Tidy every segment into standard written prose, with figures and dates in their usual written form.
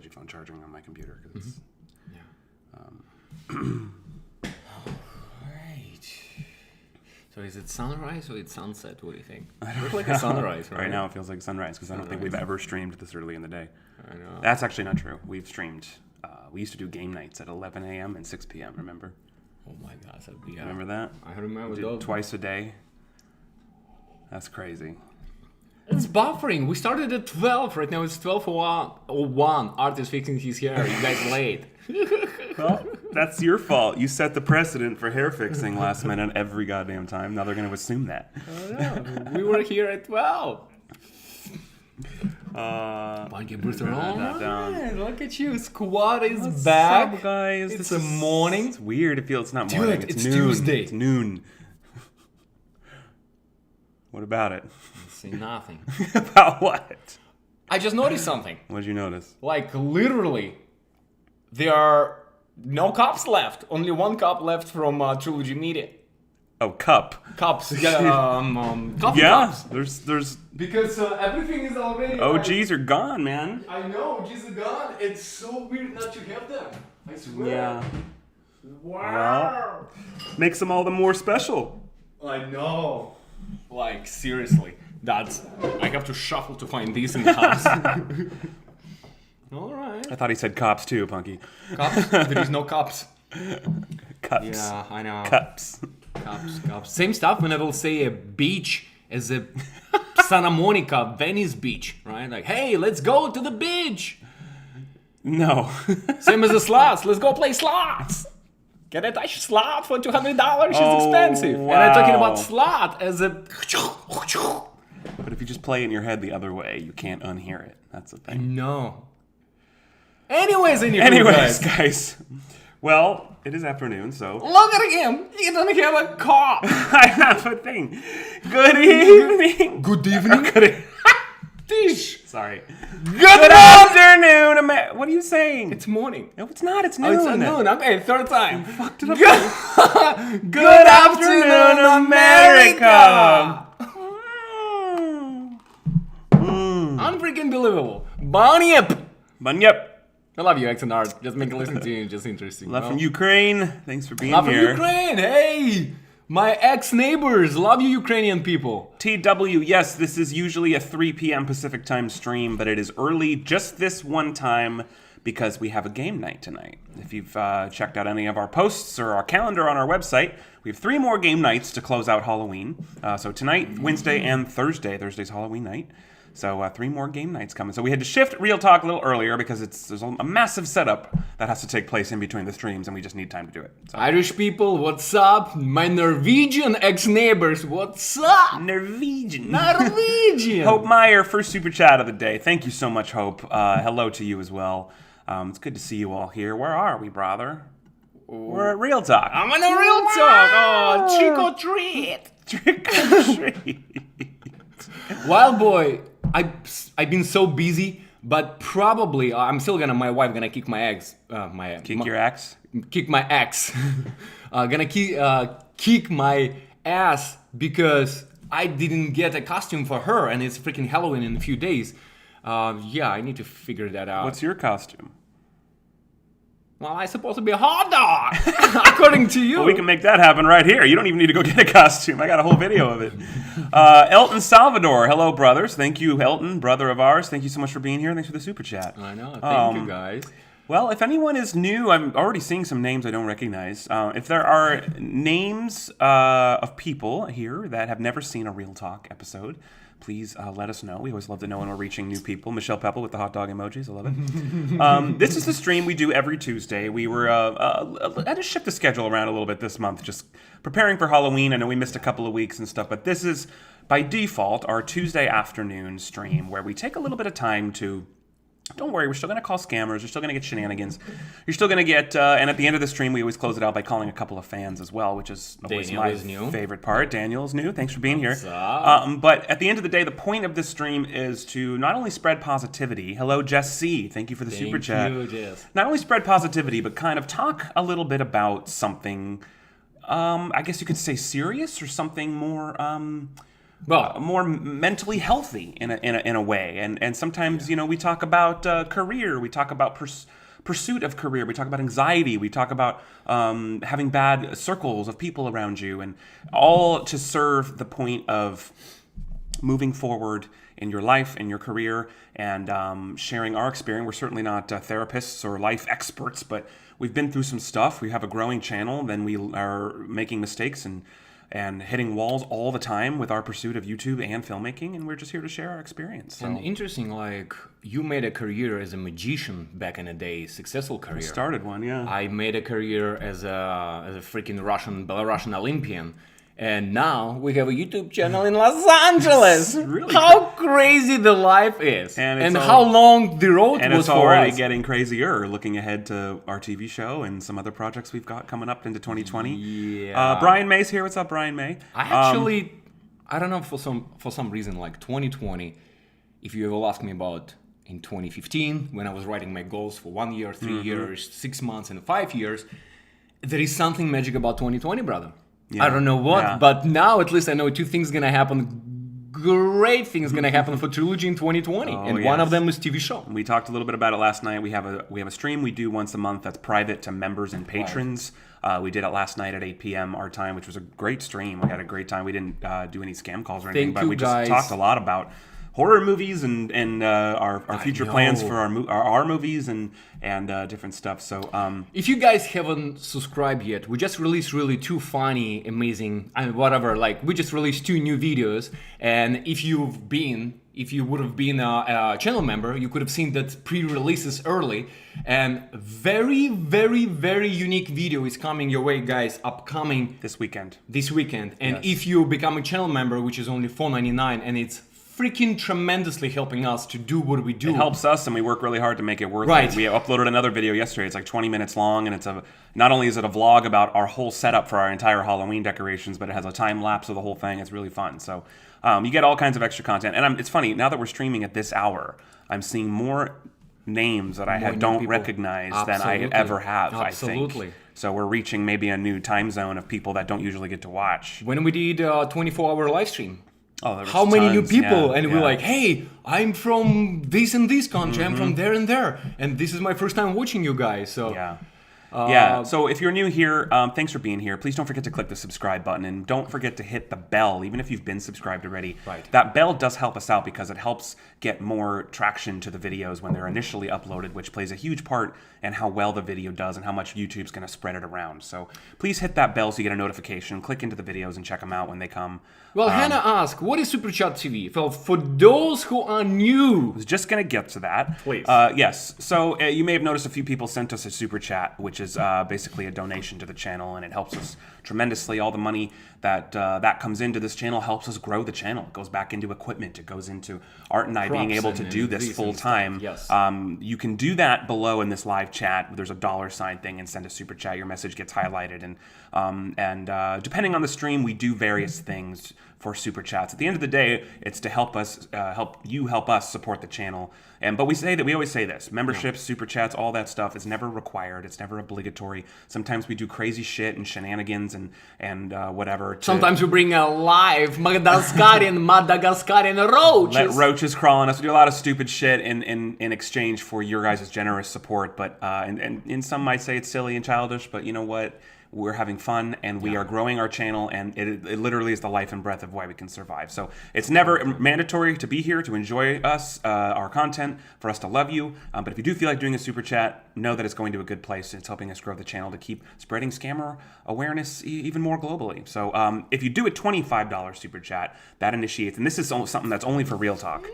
Trilogy phone charging on my computer. Cause Right. So is it sunrise or it's sunset? What do you think? It looks like a sunrise, right? Right now it feels like sunrise because I don't think we've ever streamed this early in the day. I know. That's actually not true. We've streamed. We used to do game nights at 11 a.m. and 6 p.m. Remember? Oh my gosh. Remember that? I remember We did twice a day. That's crazy. It's buffering. We started at 12. Right now it's 12:01. Art is fixing his hair. You guys late. Well, that's your fault. You set the precedent for hair fixing last minute every goddamn time. Now they're going to assume that. Oh, no. We were here at 12. Bungie Brewster. Look at you. Squad is back. What's up, guys? It's a morning. It's weird. It feels it's not Dude, morning. it's noon. Tuesday. It's noon. What about it? See nothing. About what? I just noticed something. What did you notice? Like literally, there are no cups left. Only one cup left from Trilogy Media. Oh, cup. Cups. Coffee cups. There's Because everything is already. OGs are gone, man. I know, OGs are gone. It's so weird not to have them. I swear. Yeah. Wow. Makes them all the more special. I know. Like seriously, I have to shuffle to find these in the house. All right. I thought he said cops too, Punky. Cups? There is no cups. Cups. Yeah, I know. Cups. Cups. Same stuff when I will say a beach as a Santa Monica, Venice beach, right? Like, hey, let's go to the beach. No. Same as the slots. Let's go play slots. Get a Dutch slot for $200. It's expensive. Wow. And I'm talking about slot as a. But if you just play it in your head the other way, you can't unhear it. That's the thing. No. Anyways, guys. Well, it is afternoon, so. Look at him. He doesn't have a car. I have a thing. Good evening. Good evening. Good Dish. Sorry. Good afternoon, what are you saying? It's morning. No, it's not. It's Oh, noon. it's noon. Okay, third time. Fucked it up. Good afternoon, America. Unfreaking believable. Bunyip. Bunyip. I love you, X and Art. Just make it listen to you. Just interesting. Love from Ukraine. Thanks for being Love here. from Ukraine. Hey, my ex-neighbors. Love you, Ukrainian people. TW, yes, this is usually a 3 p.m. Pacific time stream, but it is early just this one time because we have a game night tonight. If you've checked out any of our posts or our calendar on our website, we have 3 more game nights to close out Halloween. So tonight, Wednesday, and Thursday. Thursday's Halloween night. So 3 more game nights coming. So we had to shift Real Talk a little earlier because there's a massive setup that has to take place in between the streams, and we just need time to do it. So. Irish people, what's up? My Norwegian ex-neighbors, what's up? Norwegian. Norwegian. Hope Meyer, first super chat of the day. Thank you so much, Hope. Hello to you as well. It's good to see you all here. Where are we, brother? We're at Real Talk. I'm on a Real Talk. Oh, trick or treat. Trick or treat. Wild boy, I've been so busy, but probably I'm still my wife gonna kick my ex. Your ex? Kick my ex. Gonna kick my ass because I didn't get a costume for her, and it's freaking Halloween in a few days. Yeah, I need to figure that out. What's your costume? Well, I'm supposed to be a hot dog, according to you. Well, we can make that happen right here. You don't even need to go get a costume. I got a whole video of it. Elton Salvador, hello, brothers. Thank you, Elton, brother of ours. Thank you so much for being here. Thanks for the super chat. I know. Thank you, guys. Well, if anyone is new, I'm already seeing some names I don't recognize. If there are names of people here that have never seen a Real Talk episode, please let us know. We always love to know when we're reaching new people. Michelle Pepple with the hot dog emojis. I love it. This is the stream we do every Tuesday. We were had to shift the schedule around a little bit this month, just preparing for Halloween. I know we missed a couple of weeks and stuff, but this is, by default, our Tuesday afternoon stream where we take a little bit of time to... Don't worry, we're still going to call scammers. You're still going to get shenanigans. You're still going to get... and at the end of the stream, we always close it out by calling a couple of fans as well, which is always my favorite part. Daniel's new. Thanks for being here. But at the end of the day, the point of this stream is to not only spread positivity. Hello, Jess C. Thank you for the super chat. Thank you, Jess. Not only spread positivity, but kind of talk a little bit about something, I guess you could say serious or something more... more mentally healthy in a way. And sometimes, we talk about career, we talk about pursuit of career, we talk about anxiety, we talk about having bad circles of people around you, and all to serve the point of moving forward in your life, in your career, and sharing our experience. We're certainly not therapists or life experts, but we've been through some stuff. We have a growing channel, then we are making mistakes and hitting walls all the time with our pursuit of YouTube and filmmaking, and we're just here to share our experience. So. And interesting, you made a career as a magician back in the day, successful career. I started one, yeah. I made a career as a freaking Belarusian Olympian. And now we have a YouTube channel in Los Angeles. Really how crazy the life is, and how long the road was for us. And it's already getting crazier. Looking ahead to our TV show and some other projects we've got coming up into 2020. Yeah. Brian May's here. What's up, Brian May? I don't know, for some reason, 2020. If you ever ask me about in 2015 when I was writing my goals for 1 year, 3 years, 6 months, and 5 years, there is something magic about 2020, brother. Yeah. I don't know what, but now at least I know two things gonna happen. Great things gonna happen for Trilogy in 2020, and one of them is TV show. We talked a little bit about it last night. We have a stream we do once a month that's private to members and patrons. Right. We did it last night at 8 p.m. our time, which was a great stream. We had a great time. We didn't do any scam calls or anything, but we just talked a lot about horror movies and our future plans for our movies and different stuff. So if you guys haven't subscribed yet, we just released really two funny, amazing, whatever. We just released 2 new videos, and if you would have been a channel member, you could have seen that pre-releases early. And very, very, very unique video is coming your way, guys. Upcoming this weekend. And if you become a channel member, which is only $4.99, and it's freaking tremendously helping us to do what we do. It helps us, and we work really hard to make it worth it. We uploaded another video yesterday. It's 20 minutes long, and it's not only is it a vlog about our whole setup for our entire Halloween decorations, but it has a time lapse of the whole thing. It's really fun. So you get all kinds of extra content. And it's funny, now that we're streaming at this hour, I'm seeing more names that I don't recognize than I ever have, I think. So we're reaching maybe a new time zone of people that don't usually get to watch. When we did a 24-hour live stream, how many new people? And we're like, hey, I'm from this and this country, I'm from there and there, and this is my first time watching you guys. So so if you're new here, thanks for being here. Please don't forget to click the subscribe button, and don't forget to hit the bell, even if you've been subscribed already. That bell does help us out because it helps get more traction to the videos when they're initially uploaded, which plays a huge part in how well the video does and how much YouTube's going to spread it around. So please hit that bell so you get a notification. Click into the videos and check them out when they come. Well, Hannah asked, what is Super Chat TV? Well, for those who are new... I was just going to get to that. Please. Yes. So you may have noticed a few people sent us a Super Chat, which is basically a donation to the channel, and it helps us tremendously. All the money that comes into this channel helps us grow the channel. It goes back into equipment. It goes into Art and I being able to do this full time. Yes. You can do that below in this live chat. There's a $sign thing, and send a Super Chat. Your message gets highlighted, and depending on the stream, we do various things for Super Chats. At the end of the day, it's to help us help us support the channel. But we always say this: memberships, Super Chats, all that stuff is never required. It's never obligatory. Sometimes we do crazy shit and shenanigans and whatever. Sometimes we bring a live Madagascarian roaches. Let roaches crawl on us. We do a lot of stupid shit in exchange for your guys' generous support. But and some might say it's silly and childish. But you know what? We're having fun, and we are growing our channel, and it literally is the life and breath of why we can survive. So it's never mandatory to be here to enjoy us, our content, for us to love you. But if you do feel like doing a Super Chat, know that it's going to a good place. It's helping us grow the channel to keep spreading scammer awareness even more globally. So if you do a $25 Super Chat, that initiates, and this is something that's only for Real Talk.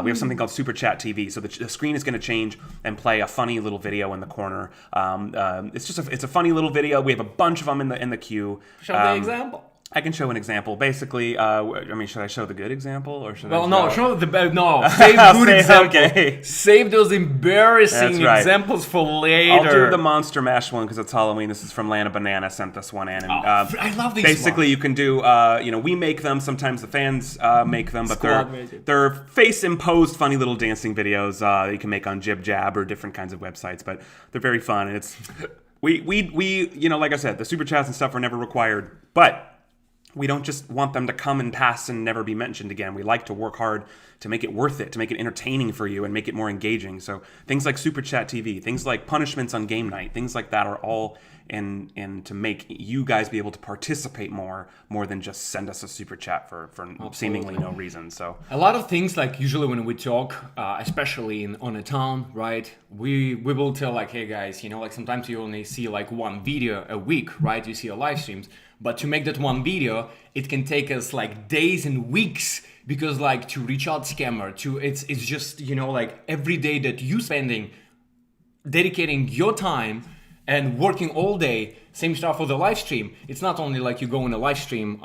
We have something called Super Chat TV. So the screen is going to change and play a funny little video in the corner. It's a funny little video. We have a bunch of them in the queue. Show the example. I can show an example. Basically, should I show the good example or should show the bad? No, save good example. Okay. Save those embarrassing examples for later. I'll do the Monster Mash one because it's Halloween. This is from Lana Banana. Sent this one in. And, I love these. Basically, you can do. We make them. Sometimes the fans make them, but they're face-imposed, funny little dancing videos you can make on Jib Jab or different kinds of websites. But they're very fun, and it's we like I said, the Super Chats and stuff are never required, but we don't just want them to come and pass and never be mentioned again. We like to work hard to make it worth it, to make it entertaining for you and make it more engaging. So things like Super Chat TV, things like punishments on game night, things like that are all in to make you guys be able to participate more than just send us a super chat for seemingly no reason. So a lot of things, like usually when we talk, especially on a town, right? We will tell like, hey guys, you know, like sometimes you only see like one video a week, right? You see our live streams, but to make that one video, it can take us like days and weeks, because like to reach out scammer, it's just, you know, like every day that you spending dedicating your time and working all day. Same stuff for the live stream. It's not only like you go in a live stream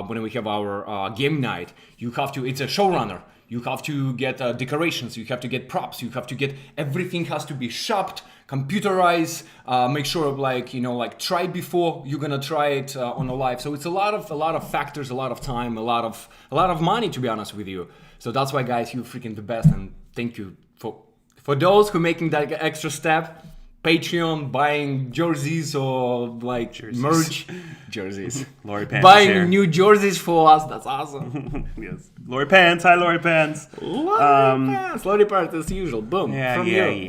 when we have our game night. You have to, it's a showrunner. You have to get decorations. You have to get props. You have to get, everything has to be shopped, computerized. Make sure like, you know, like try before you're gonna try it on a live. So it's a lot of factors, a lot of time, a lot of money, to be honest with you. So that's why, guys, you're freaking the best, and thank you for those who making that extra step. Patreon, buying jerseys or like merch jerseys. Lori Pants buying new jerseys for us. That's awesome. Yes. Lori Pants. Hi, Lori Pants. Lori Pants as usual. Boom.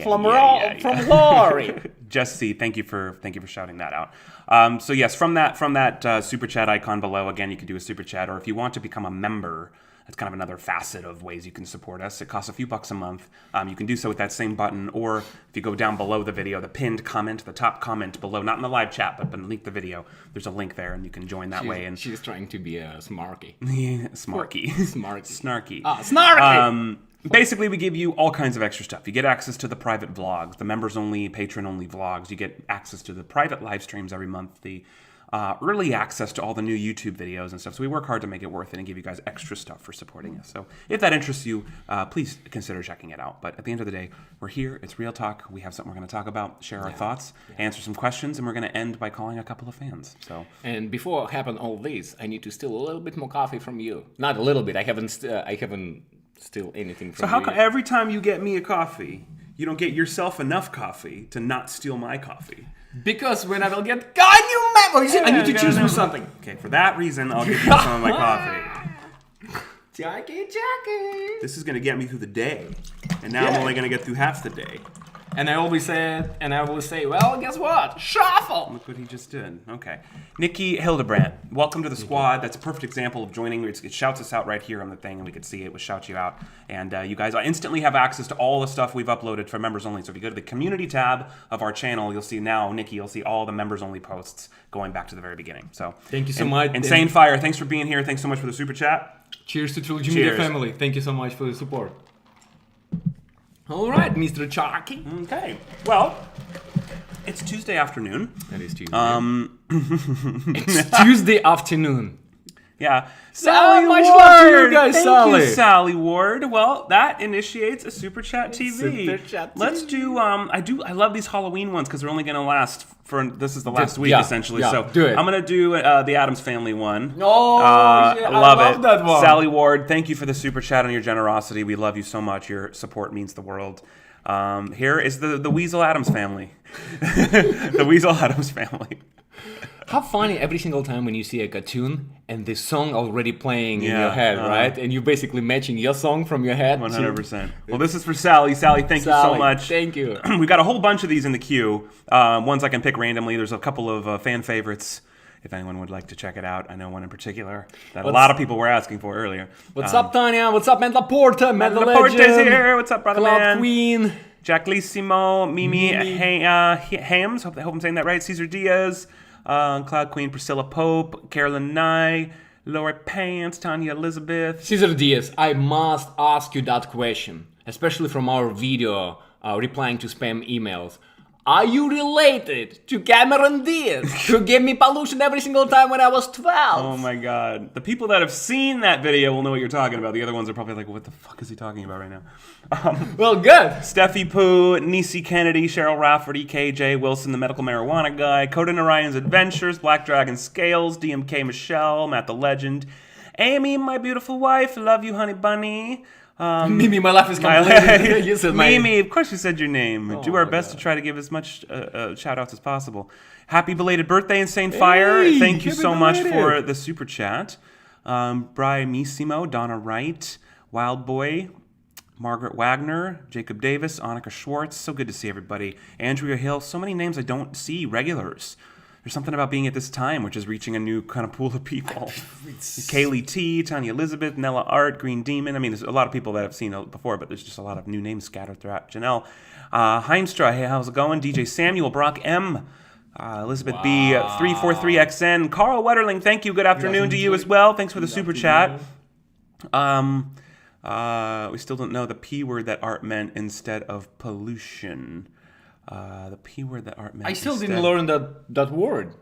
From Lori. Jesse, thank you for shouting that out. So yes, from that super chat icon below, again, you can do a super chat, or if you want to become a member, that's kind of another facet of ways you can support us. It costs a few bucks a month. You can do so with that same button, or if you go down below the video, the pinned comment, the top comment below, not in the live chat, but beneath the video, there's a link there, and you can join that way. And she's trying to be a smarky. Smarky. Snarky. Snarky! Basically, we give you all kinds of extra stuff. You get access to the private vlogs, the members-only, patron-only vlogs. You get access to the private live streams every month, the early access to all the new YouTube videos and stuff. So we work hard to make it worth it and give you guys extra stuff for supporting us. So if that interests you, please consider checking it out. But at the end of the day, we're here. It's Real Talk. We have something we're going to talk about, share our thoughts, answer some questions, and we're going to end by calling a couple of fans. So. And before happen all this, I need to steal a little bit more coffee from you. Not a little bit. I haven't steal anything from you. So how come every time you get me a coffee, you don't get yourself enough coffee to not steal my coffee? Because when I will get, God, you man! I need to choose me something. Okay, for that reason, I'll give you some of my coffee. Jackie. This is going to get me through the day. And now I'm only going to get through half the day. And I always say, well, guess what? Shuffle! Look what he just did. Okay. Nikki Hildebrandt, welcome to the squad. That's a perfect example of joining. It shouts us out right here on the thing, and we could see it would shout you out. And you guys instantly have access to all the stuff we've uploaded for members only. So if you go to the community tab of our channel, you'll see now, Nikki, you'll see all the members only posts going back to the very beginning. So thank you so much. Insane Fire, thanks for being here. Thanks so much for the super chat. Cheers to Trilogy Media family. Thank you so much for the support. All right, Mr. Chalky. Okay. Well, it's Tuesday afternoon. That is Tuesday. It's Tuesday afternoon. Yeah. Sally much love to you guys, Sally. Thank you, Sally Ward. Well, that initiates a Super Chat TV. Super Chat TV. Let's do, I love these Halloween ones because they're only going to last this is the last week, essentially. Yeah, so do it. I'm going to do the Addams Family one. Oh, I love that one. Sally Ward, thank you for the Super Chat and your generosity. We love you so much. Your support means the world. Here is the Weasel Addams Family. The Weasel Addams Family. How funny every single time when you see a cartoon and the song already playing in your head, right? And you're basically matching your song from your head. 100%. Well, this is for Sally. Sally, thank you so much. Thank you. We've got a whole bunch of these in the queue. Ones I can pick randomly. There's a couple of fan favorites. If anyone would like to check it out, I know one in particular that a lot of people were asking for earlier. What's up, Tanya? What's up, Matt Laporta? Matt Laporta's here. What's up, brother Cloud man? Queen. Jacqueline, Mimi Hams. Hope I'm saying that right. Cesar Diaz. Cloud Queen, Priscilla Pope, Carolyn Nye, Laura Pants, Tanya Elizabeth. Cesar Diaz, I must ask you that question, especially from our video replying to spam emails. Are you related to Cameron Diaz, who gave me pollution every single time when I was 12? Oh my god. The people that have seen that video will know what you're talking about. The other ones are probably like, what the fuck is he talking about right now? Well, good. Steffi Pooh, Nisi Kennedy, Cheryl Rafferty, KJ Wilson, the medical marijuana guy, Coda Orion's Adventures, Black Dragon Scales, DMK Michelle, Matt the Legend, Amy, my beautiful wife, love you, honey bunny. Mimi, my life is complicated. You said my... Mimi, of course you said your name. Oh Do our my best God. to try to give as much shout-outs as possible. Happy belated birthday, Insane Fire. Hey, Thank you happy so much belated. for the super chat. Brimissimo, Donna Wright, Wild Boy, Margaret Wagner, Jacob Davis, Annika Schwartz. So good to see everybody. Andrea Hill. So many names I don't see. Regulars. There's something about being at this time, which is reaching a new kind of pool of people. Kaylee T, Tanya Elizabeth, Nella Art, Green Demon. I mean, there's a lot of people that I've seen before, but there's just a lot of new names scattered throughout. Janelle Heinstra, hey, how's it going? DJ Samuel, Brock M, Elizabeth B, 343XN, Carl Wetterling, thank you. Good afternoon to you as well. Thanks for the super chat. We still don't know the P word that Art meant instead of pollution. The P word that Art meant. I still didn't learn that word.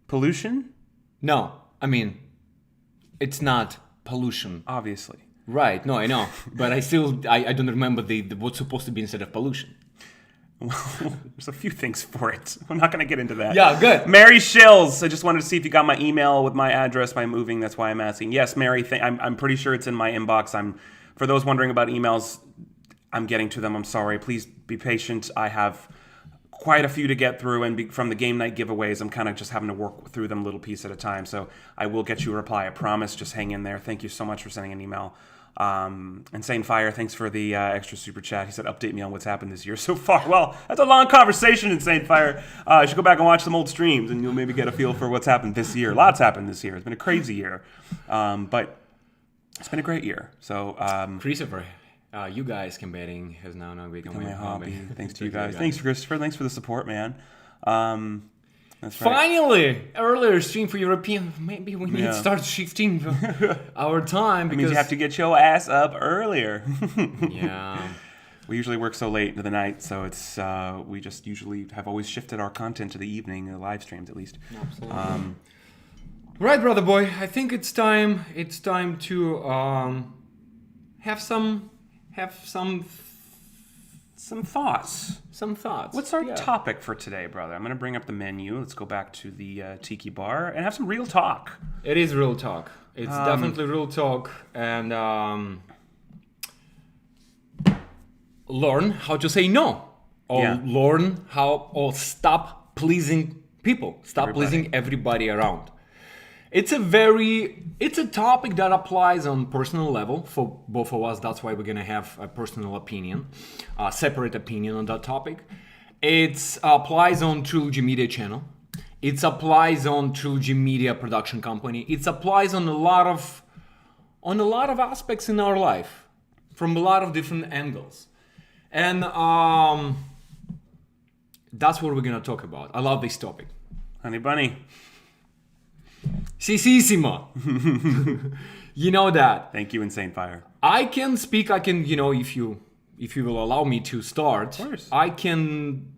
Pollution? No, I mean, it's not pollution. Obviously. Right, no, I know. But I don't remember the what's supposed to be instead of pollution. Well, there's a few things for it. I'm not going to get into that. Yeah, good. Mary Shills. I just wanted to see if you got my email with my address by moving. That's why I'm asking. Yes, Mary. I'm pretty sure it's in my inbox. For those wondering about emails, I'm getting to them. I'm sorry. Please be patient. I have quite a few to get through, and from the game night giveaways, I'm kind of just having to work through them a little piece at a time. So I will get you a reply. I promise. Just hang in there. Thank you so much for sending an email. Insane Fire, thanks for the extra super chat. He said, update me on what's happened this year so far. Well, that's a long conversation, Insane Fire. You should go back and watch some old streams, and you'll maybe get a feel for what's happened this year. Lots happened this year. It's been a crazy year. But it's been a great year. So, Christopher, you guys competing has now become my hobby. Thanks to you guys. Thanks, Christopher. Thanks for the support, man. That's right. Finally, earlier stream for European. Maybe we need to start shifting our time. That means you have to get your ass up earlier. Yeah. We usually work so late into the night, so it's we just usually have always shifted our content to the evening, the live streams at least. Absolutely. Right, brother boy. I think it's time. It's time to have some thoughts. Some thoughts. What's our topic for today, brother? I'm going to bring up the menu. Let's go back to the Tiki Bar and have some real talk. It is real talk. It's definitely real talk, and learn how to say no, or learn how, or stop pleasing people, stop pleasing everybody around. It's a topic that applies on personal level for both of us. That's why we're gonna have a personal opinion, a separate opinion on that topic. It applies on Trilogy Media channel. It applies on Trilogy Media production company. It applies on a lot of aspects in our life, from a lot of different angles, and that's what we're gonna talk about. I love this topic. Honey Bunny. Sisissima. You know that. Thank you, Insane Fire. I can speak. I can, if you will allow me to start. Of course. I can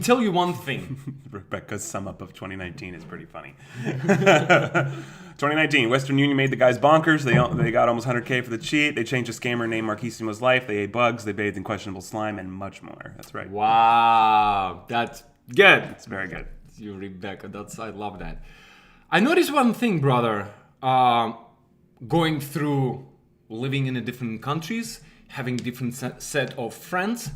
tell you one thing. Rebecca's sum up of 2019 is pretty funny. 2019, Western Union made the guys bonkers. They got almost 100K for the cheat. They changed a scammer named Marquisimo's life. They ate bugs. They bathed in questionable slime, and much more. That's right. Wow, that's good. It's very good. You, Rebecca. I love that. I noticed one thing, brother. Going through living in a different countries, having different set of friends,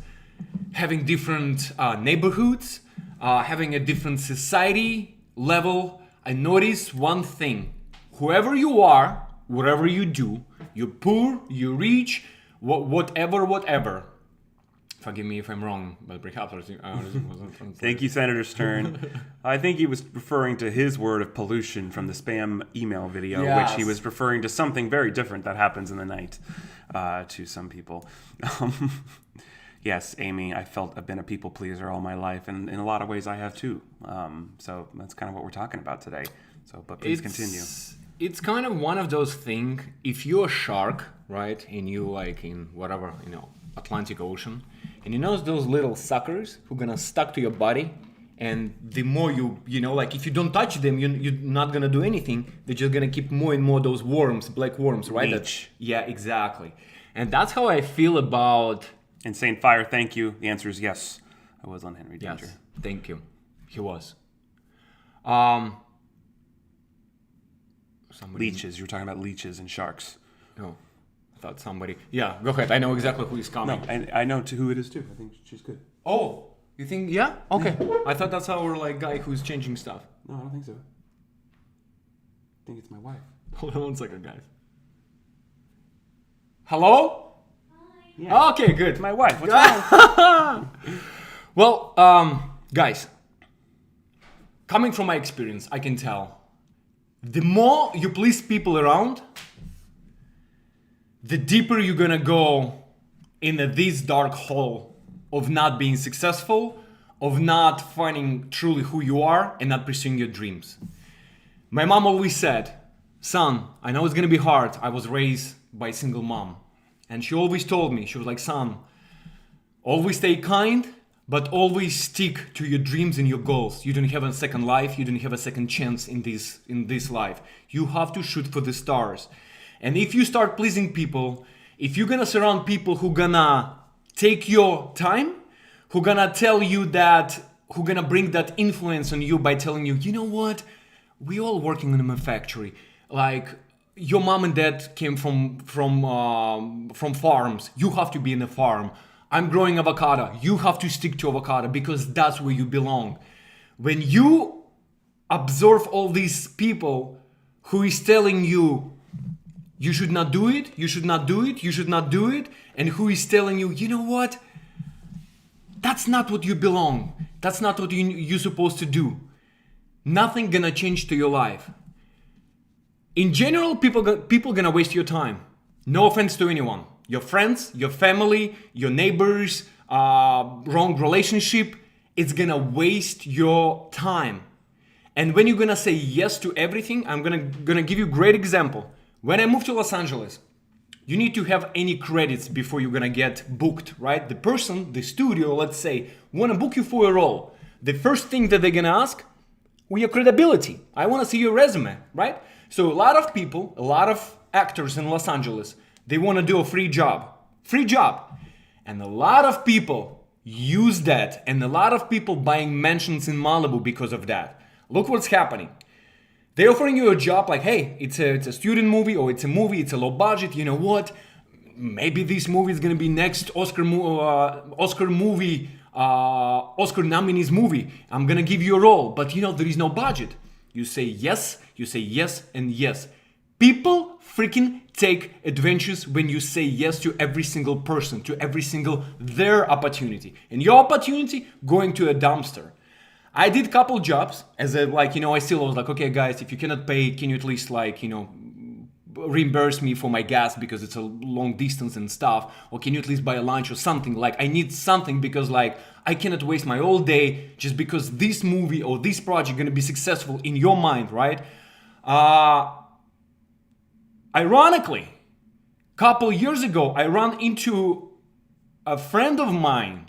having different neighborhoods, having a different society level. I noticed one thing. Whoever you are, whatever you do, you're poor, you're rich, whatever. Forgive me if I'm wrong, but perhaps Thank you, Senator Stern. I think he was referring to his word of pollution from the spam email video, which he was referring to something very different that happens in the night to some people. Yes, Amy, I've been a people pleaser all my life, and in a lot of ways I have too. So that's kind of what we're talking about today. But please continue. It's kind of one of those things. If you're a shark, right, and you like in whatever, Atlantic Ocean, and those little suckers who gonna stuck to your body, and the more like if you don't touch them, you're not gonna do anything. They're just gonna keep more and more those worms, black worms, right? Yeah, exactly. And that's how I feel about Insane Fire. Thank you. The answer is yes. I was on Henry Danger. Yes, thank you. He was. Leeches. You were talking about leeches and sharks. Oh, I thought somebody. Yeah, go ahead. I know exactly who is coming. No, I know who it is too. I think she's good. Oh, you think? Yeah. Okay. I thought that's our like guy who's changing stuff. No, I don't think so. I think it's my wife. Hold on 1 second, guys. Hello? Yeah. Okay, good. It's my wife. What's wrong? Well, guys, coming from my experience, I can tell the more you please people around, the deeper you're gonna go in this dark hole of not being successful, of not finding truly who you are, and not pursuing your dreams. My mom always said, son, I know it's gonna be hard. I was raised by a single mom. And she always told me, she was like, son, always stay kind, but always stick to your dreams and your goals. You don't have a second life. You don't have a second chance in this life. You have to shoot for the stars. And if you start pleasing people, if you're gonna surround people who gonna take your time, who gonna tell you that, who gonna bring that influence on you by telling you, you know what, we all working in a factory. Like your mom and dad came from farms. You have to be in a farm. I'm growing avocado. You have to stick to avocado because that's where you belong. When you observe all these people who is telling you, you should not do it, you should not do it, you should not do it, and who is telling you, you know what? That's not what you belong. That's not what you're supposed to do. Nothing gonna change to your life. In general, people gonna waste your time. No offense to anyone. Your friends, your family, your neighbors, wrong relationship, it's gonna waste your time. And when you're gonna say yes to everything, I'm gonna give you a great example. When I moved to Los Angeles, you need to have any credits before you're gonna get booked, right? The person, the studio, let's say, wanna book you for a role. The first thing that they're gonna ask, well, your credibility. I wanna see your resume, right? So a lot of people, a lot of actors in Los Angeles, they wanna do a free job. Free job. And a lot of people use that, and a lot of people buying mansions in Malibu because of that. Look what's happening. They're offering you a job like, hey, it's a student movie, or it's a movie, it's a low budget, you know what? Maybe this movie is gonna be next Oscar nominees movie. I'm gonna give you a role, but you know, there is no budget. You say yes, and yes. People freaking take adventures when you say yes to every single person, to every single their opportunity. And your opportunity going to a dumpster. I did couple jobs as a, like, you know, I still was like, okay guys, if you cannot pay, can you at least like, you know, reimburse me for my gas because it's a long distance and stuff, or can you at least buy a lunch or something? Like I need something because like I cannot waste my whole day just because this movie or this project gonna be successful in your mind, right? Ironically, couple years ago, I ran into a friend of mine.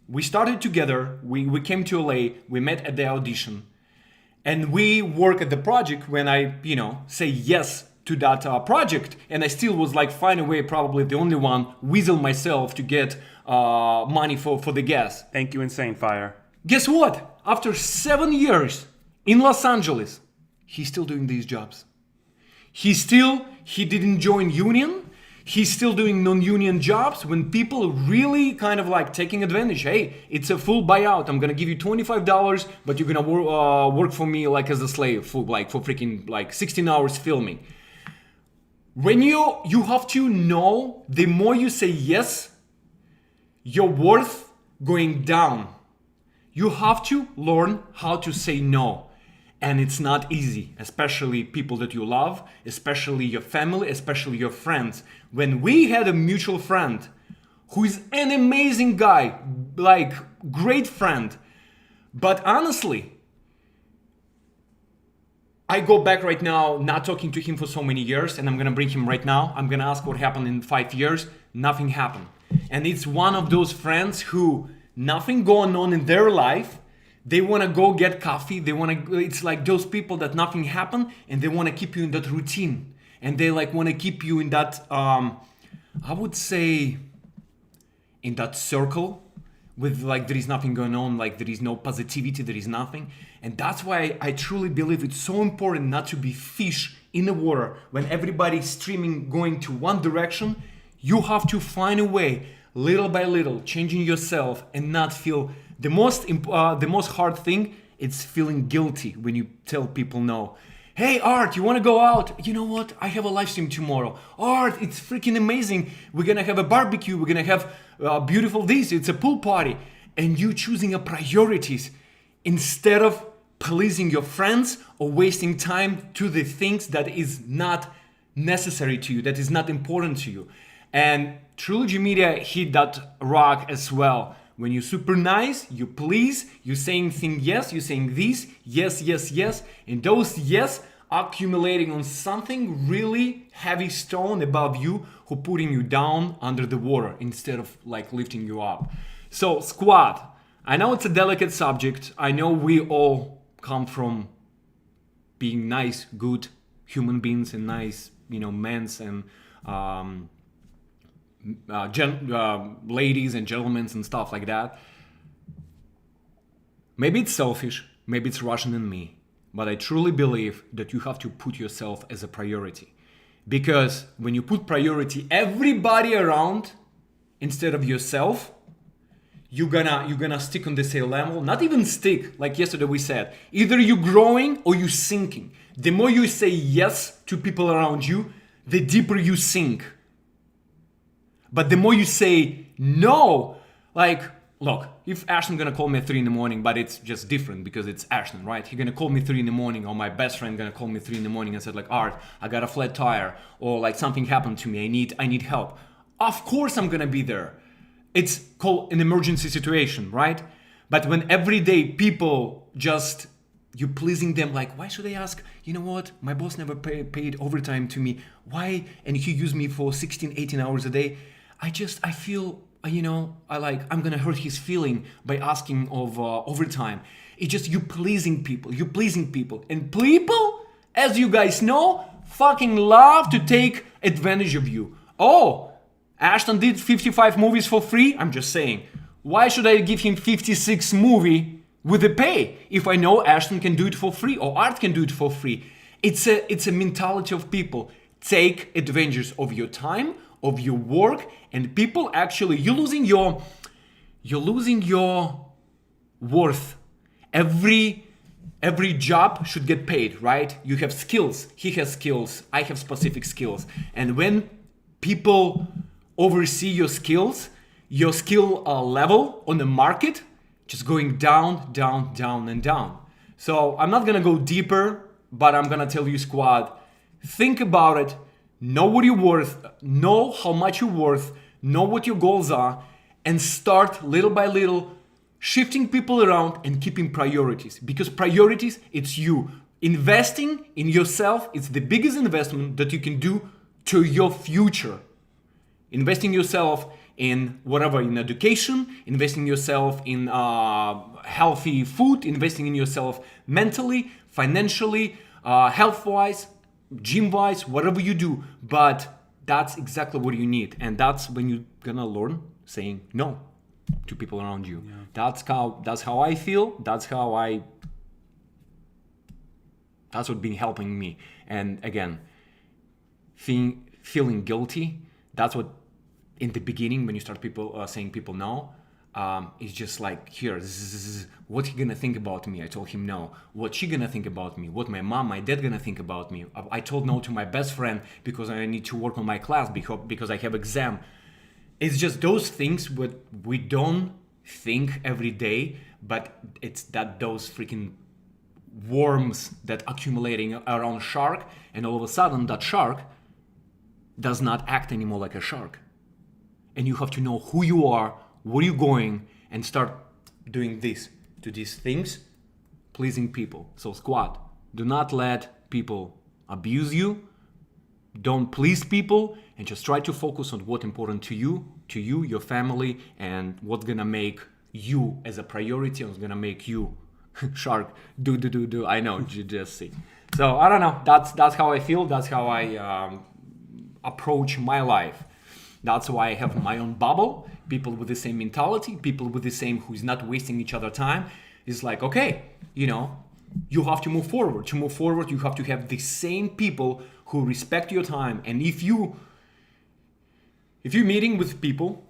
We started together, we came to LA, we met at the audition, and we work at the project when I, you know, say yes to that project, and I still was like, find a way, probably the only one, weasel myself to get money for the gas. Thank you, Insane Fire. Guess what? After 7 years in Los Angeles, he's still doing these jobs. He didn't join union. He's still doing non-union jobs when people really kind of like taking advantage. Hey, it's a full buyout. I'm gonna give you $25, but you're gonna work for me like as a slave for freaking like 16 hours filming. When you have to know, the more you say yes, your worth going down. You have to learn how to say no. And it's not easy, especially people that you love, especially your family, especially your friends. When we had a mutual friend who is an amazing guy, like great friend, but honestly, I go back right now, not talking to him for so many years, and I'm gonna bring him right now. I'm gonna ask what happened in 5 years. Nothing happened. And it's one of those friends who nothing going on in their life. They want to go get coffee. It's like those people that nothing happened and they want to keep you in that routine. And they like want to keep you in that, I would say, in that circle with like there is nothing going on, like there is no positivity, there is nothing. And that's why I truly believe it's so important not to be fish in the water, when everybody's streaming going to one direction, you have to find a way, little by little, changing yourself and not feel the most hard thing. It's feeling guilty when you tell people no. Hey, Art, you want to go out? You know what? I have a live stream tomorrow. Art, it's freaking amazing. We're going to have a barbecue. We're going to have beautiful this. It's a pool party. And you choosing your priorities instead of pleasing your friends or wasting time to the things that is not necessary to you, that is not important to you. And Trilogy Media hit that rock as well. When you're super nice, you please, you're saying thing yes, you're saying this, yes, yes, yes. And those yes are accumulating on something really heavy stone above you who putting you down under the water instead of like lifting you up. So squad, I know it's a delicate subject. I know we all come from being nice, good human beings and nice, men and ladies and gentlemen and stuff like that. Maybe it's selfish, maybe it's Russian in me, but I truly believe that you have to put yourself as a priority. Because when you put priority everybody around instead of yourself, you're gonna stick on the same level. Not even stick, like yesterday we said. Either you're growing or you're sinking. The more you say yes to people around you, the deeper you sink. But the more you say no, like, look, if Ashton gonna call me at 3 a.m, but it's just different because it's Ashton, right? He's gonna call me 3 a.m, or my best friend gonna call me 3 a.m. and said like, Art, I got a flat tire, or like something happened to me, I need help. Of course I'm gonna be there. It's called an emergency situation, right? But when every day people just, you pleasing them, like, why should I ask? You know what? My boss never paid overtime to me. Why? And he used me for 16, 18 hours a day. I feel, I'm gonna hurt his feeling by asking of overtime. It's just you pleasing people. And people, as you guys know, fucking love to take advantage of you. Oh, Ashton did 55 movies for free? I'm just saying. Why should I give him 56 movie with a pay if I know Ashton can do it for free or Art can do it for free? It's a mentality of people. Take advantage of your time, of your work, and people actually, you're losing your worth. Every job should get paid, right? You have skills. He has skills. I have specific skills. And when people oversee your skill level on the market, just going down, down, down, and down. So I'm not gonna go deeper, but I'm gonna tell you, squad, think about it, know what you're worth, know how much you're worth, know what your goals are, and start little by little shifting people around and keeping priorities. Because priorities, it's you. Investing in yourself, it's the biggest investment that you can do to your future. Investing yourself in whatever, in education, investing yourself in healthy food, investing in yourself mentally, financially, health-wise, gym-wise, whatever you do. But that's exactly what you need. And that's when you're gonna learn saying no to people around you. Yeah. That's how I feel. That's what's been helping me. And again, feeling guilty, that's what, in the beginning, when you start saying people no, it's just like, here, what he gonna think about me? I told him no. What she gonna think about me? What my mom, my dad gonna think about me? I told no to my best friend because I need to work on my class because I have exam. It's just those things what we don't think every day, but it's that those freaking worms that accumulating around shark, and all of a sudden that shark does not act anymore like a shark. And you have to know who you are, where you're going, and start doing these things, pleasing people. So squad, do not let people abuse you. Don't please people, and just try to focus on what's important to you, your family, and what's gonna make you as a priority, and what's gonna make you shark do. I know, you just see. So I don't know. That's how I feel. That's how I approach my life. That's why I have my own bubble, people with the same mentality, people with the same who's not wasting each other time. It's like, okay, you have to move forward. To move forward, you have to have the same people who respect your time. And if you're meeting with people,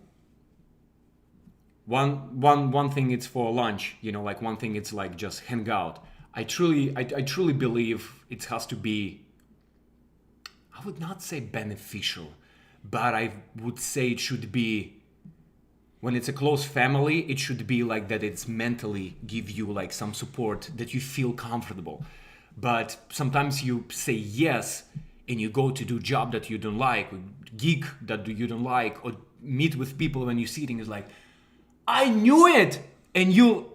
one thing it's for lunch, like one thing it's like just hang out. I truly believe it has to be, I would not say beneficial, but I would say it should be, when it's a close family, it should be like that it's mentally give you like some support, that you feel comfortable. But sometimes you say yes and you go to do job that you don't like, gig that you don't like, or meet with people when you're sitting is like, I knew it! And you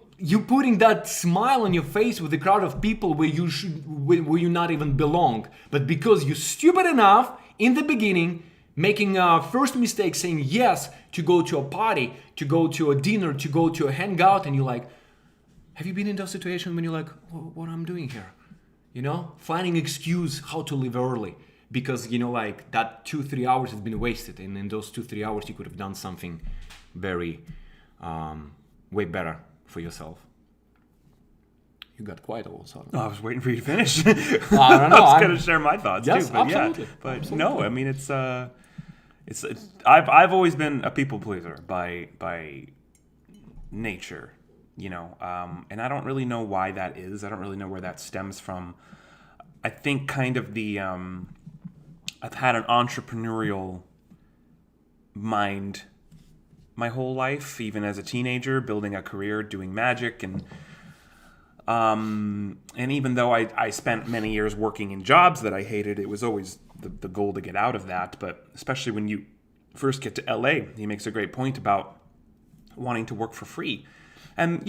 putting that smile on your face with a crowd of people where you not even belong. But because you're stupid enough in the beginning, making a first mistake, saying yes to go to a party, to go to a dinner, to go to a hangout, and you're like, have you been in those situations when you're like, what I'm doing here? Finding excuse how to leave early. Because, like that 2-3 hours has been wasted. And in those 2-3 hours, you could have done something very, way better for yourself. You got quiet all of a sudden. Oh, I was waiting for you to finish. I don't know. I was going to share my thoughts yes, too. But absolutely. Yeah, but absolutely. no, I mean it's I've always been a people pleaser by nature, and I don't really know why that is. I don't really know where that stems from. I think kind of the I've had an entrepreneurial mind my whole life, even as a teenager, building a career, doing magic, and even though I spent many years working in jobs that I hated, it was always the goal to get out of that. But especially when you first get to LA, he makes a great point about wanting to work for free. And,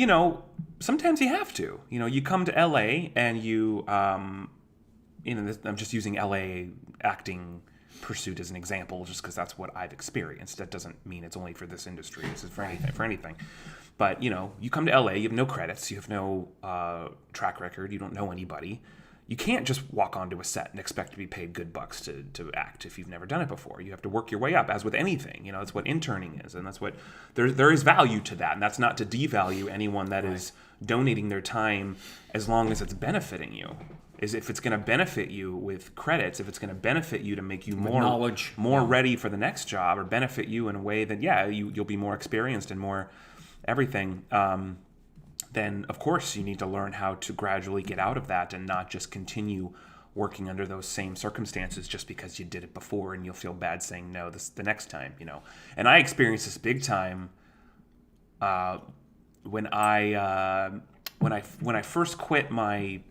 sometimes you have to. You come to LA and I'm just using LA acting pursuit as an example, just because that's what I've experienced. That doesn't mean it's only for this industry. This is for anything. But, you come to LA, you have no credits, you have no track record, you don't know anybody. You can't just walk onto a set and expect to be paid good bucks to act if you've never done it before. You have to work your way up, as with anything. That's what interning is, and that's what there is value to that. And that's not to devalue anyone that is donating their time, as long as it's benefiting you. Is if it's going to benefit you with credits, if it's going to benefit you to make you more ready for the next job, or benefit you in a way that you'll be more experienced and more everything, then of course you need to learn how to gradually get out of that and not just continue working under those same circumstances just because you did it before and you'll feel bad saying no the next time. And I experienced this big time when I first quit my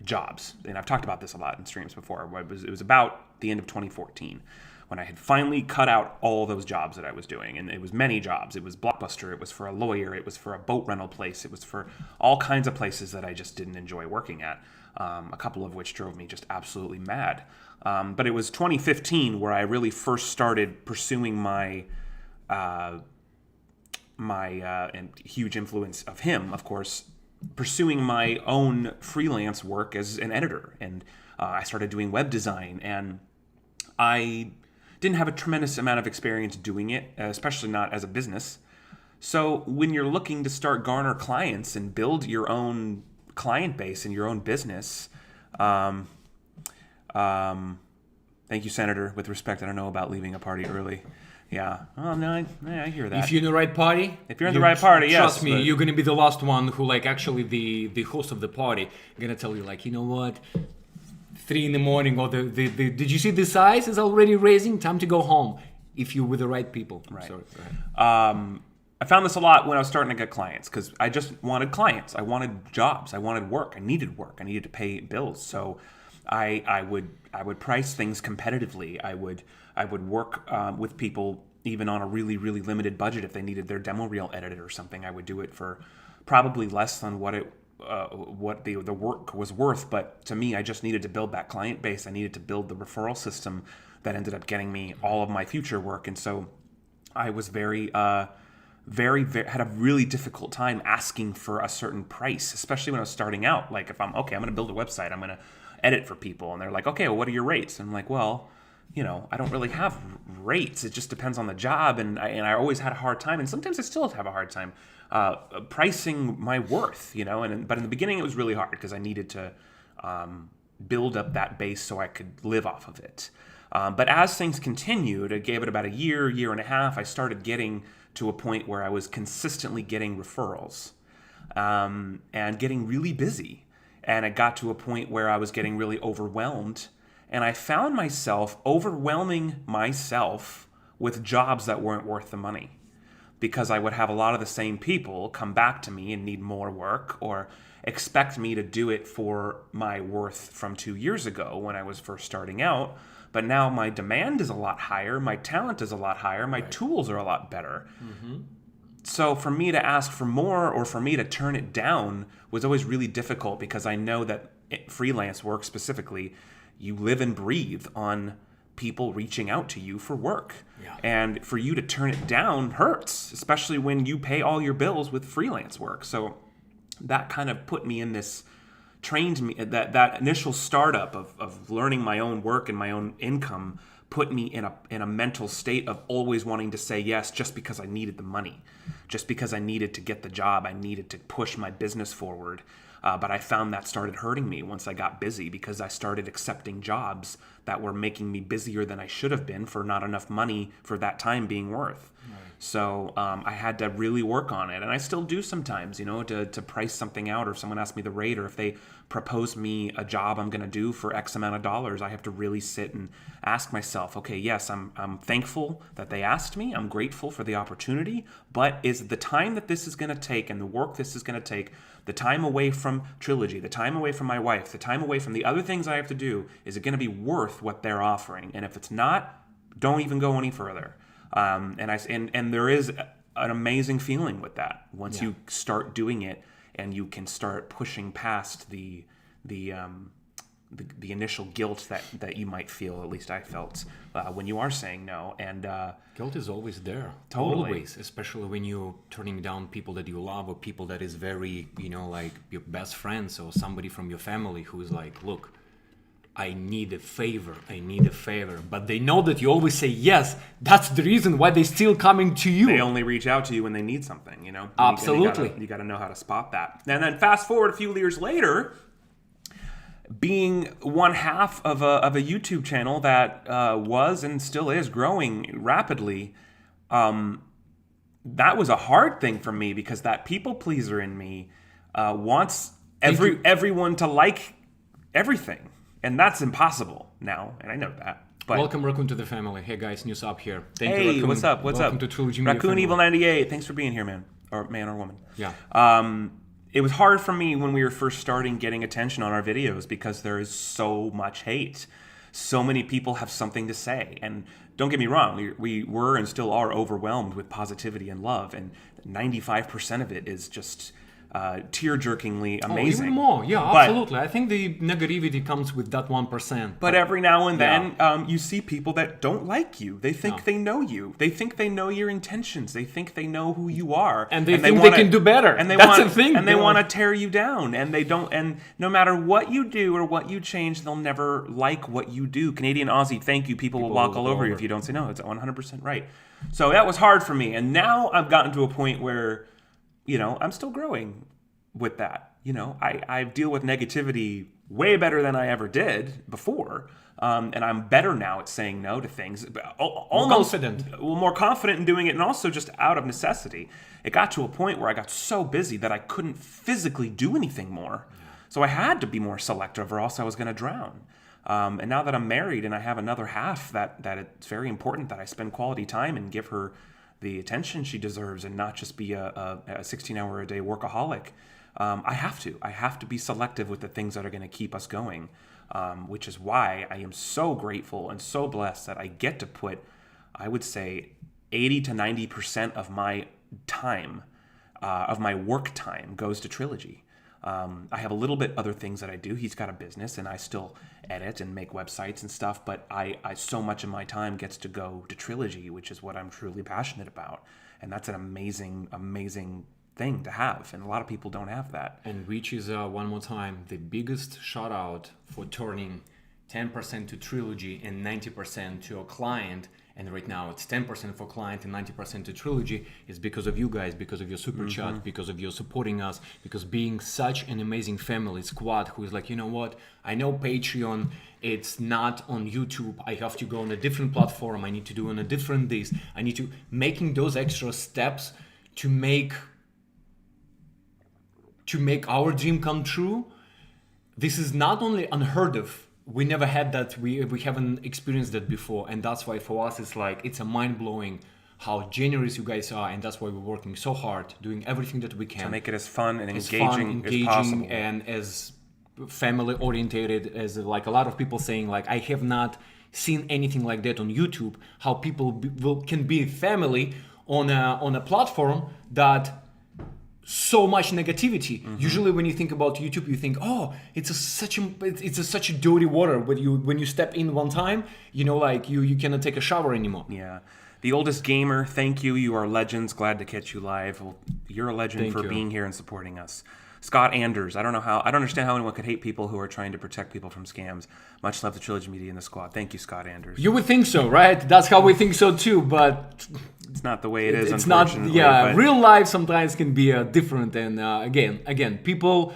jobs, and I've talked about this a lot in streams before. It was about the end of 2014 when I had finally cut out all those jobs that I was doing, and it was many jobs. It was Blockbuster, it was for a lawyer, it was for a boat rental place, it was for all kinds of places that I just didn't enjoy working at, a couple of which drove me just absolutely mad. But it was 2015 where I really first started pursuing my and huge influence of him, of course, pursuing my own freelance work as an editor. And I started doing web design, and I didn't have a tremendous amount of experience doing it, especially not as a business. So when you're looking to start garner clients and build your own client base and your own business, thank you, Senator. With respect, I don't know about leaving a party early. Yeah. Oh, no, I hear that. If you're in the right party, if you're in the right party, yes. Trust me, you're gonna be the last one who, actually the host of the party gonna tell you, you know what, 3 a.m, or the did you see the size is already raising? Time to go home. If you're with the right people. Right. Sorry, go ahead. I found this a lot when I was starting to get clients, because I just wanted clients. I wanted jobs. I wanted work. I needed work. I needed to pay bills. So I would price things competitively. I would work with people even on a really, really limited budget. If they needed their demo reel edited or something, I would do it for probably less than what the work was worth. But to me, I just needed to build that client base. I needed to build the referral system that ended up getting me all of my future work. And so I was very had a really difficult time asking for a certain price, especially when I was starting out. If I'm going to build a website, I'm going to edit for people, and they're like, okay, well, what are your rates? And I'm like, well, I don't really have rates. It just depends on the job, and I always had a hard time, and sometimes I still have a hard time pricing my worth, but in the beginning it was really hard because I needed to build up that base so I could live off of it. But as things continued, I gave it about a year and a half, I started getting to a point where I was consistently getting referrals and getting really busy. And it got to a point where I was getting really overwhelmed. And I found myself overwhelming myself with jobs that weren't worth the money, because I would have a lot of the same people come back to me and need more work or expect me to do it for my worth from 2 years ago when I was first starting out. But now my demand is a lot higher, my talent is a lot higher, my tools are a lot better. So for me to ask for more or for me to turn it down was always really difficult, because I know that freelance work specifically, you live and breathe on people reaching out to you for work. Yeah. And for you to turn it down hurts, especially when you pay all your bills with freelance work. So that kind of put me in this, trained me, that initial startup of learning my own work and my own income put me in a mental state of always wanting to say yes just because I needed the money, just because I needed to get the job, I needed to push my business forward. But I found that started hurting me once I got busy, because I started accepting jobs that were making me busier than I should have been for not enough money for that time being worth. Right. So I had to really work on it. And I still do sometimes, to price something out, or if someone asks me the rate, or if they propose me a job I'm going to do for X amount of dollars, I have to really sit and ask myself, okay, yes, I'm thankful that they asked me. I'm grateful for the opportunity. But is the time that this is going to take and the work this is going to take, the time away from Trilogy, the time away from my wife, the time away from the other things I have to do, is it going to be worth what they're offering? And if it's not, don't even go any further. And there is an amazing feeling with that once you start doing it, and you can start pushing past the initial guilt that you might feel. At least I felt when you are saying no. And guilt is always there. Totally. Always, especially when you're turning down people that you love, or people that is very, like your best friends or somebody from your family who is like, look, I need a favor. But they know that you always say yes. That's the reason why they're still coming to you. They only reach out to you when they need something, Absolutely. You got to know how to spot that. And then fast forward a few years later, being one half of a YouTube channel that was and still is growing rapidly, that was a hard thing for me, because that people pleaser in me wants everyone to like everything. And that's impossible now, and I know that. But welcome Raccoon to the family. Hey guys, news up here. Thank you, Raccoon. What's up? Welcome to Trilogy Media Raccoon family. Evil 98. Thanks for being here, man or woman. Yeah. It was hard for me when we were first starting getting attention on our videos, because there is so much hate. So many people have something to say, and don't get me wrong, we were and still are overwhelmed with positivity and love, and 95% of it is just tear-jerkingly amazing. Even more, yeah, absolutely. I think the negativity comes with that 1%. But every now and then, you see people that don't like you. They think they know you. They think they know your intentions. They think they know who you are. And they think they can do better. And that's the thing. And they want to tear you down. And they don't. And no matter what you do or what you change, they'll never like what you do. Canadian Aussie, thank you. People will walk all over you if you don't say no. It's 100% right. So that was hard for me. And now I've gotten to a point where, I'm still growing with that. I deal with negativity way better than I ever did before. And I'm better now at saying no to things. More confident in doing it, and also just out of necessity. It got to a point where I got so busy that I couldn't physically do anything more. So I had to be more selective, or else I was going to drown. And now that I'm married and I have another half, that it's very important that I spend quality time and give her the attention she deserves, and not just be a 16-hour-a-day workaholic. I have to be selective with the things that are going to keep us going, which is why I am so grateful and so blessed that I get to put, I would say, 80 to 90% of my time, of my work time, goes to Trilogy. I have a little bit other things that I do. He's got a business, and I still edit and make websites and stuff, but I so much of my time gets to go to Trilogy, which is what I'm truly passionate about. And that's an amazing, amazing thing to have, and a lot of people don't have that. And which is, one more time, the biggest shout out for turning 10% to Trilogy and 90% to a client, and right now it's 10% for client and 90% to Trilogy, is because of you guys, because of your super chat, because of your supporting us, because being such an amazing family squad who is like, you know what, I know Patreon, it's not on YouTube, I have to go on a different platform, I need to do on a different this, I need to making those extra steps to make our dream come true. This is not only unheard of, we never had that, we haven't experienced that before, and that's why for us it's like, it's a mind-blowing how generous you guys are, and that's why we're working so hard, doing everything that we can to make it as fun and engaging as possible, and as family orientated as like a lot of people saying, like, I have not seen anything like that on YouTube, how people can be family on a platform that so much negativity. Usually when you think about YouTube, you think, oh, it's such a dirty water, but when you step in one time, you know, like you cannot take a shower anymore. Yeah. The oldest gamer, thank you. You are legends. Glad to catch you live. Well, you're a legend for being here and supporting us. Scott Anders, I don't understand how anyone could hate people who are trying to protect people from scams. Much love to Trilogy Media and the squad. Thank you, Scott Anders. You would think so, right? That's how we think so too, but it's not the way it is, it's unfortunately. Not, yeah, but real life sometimes can be different, and again, people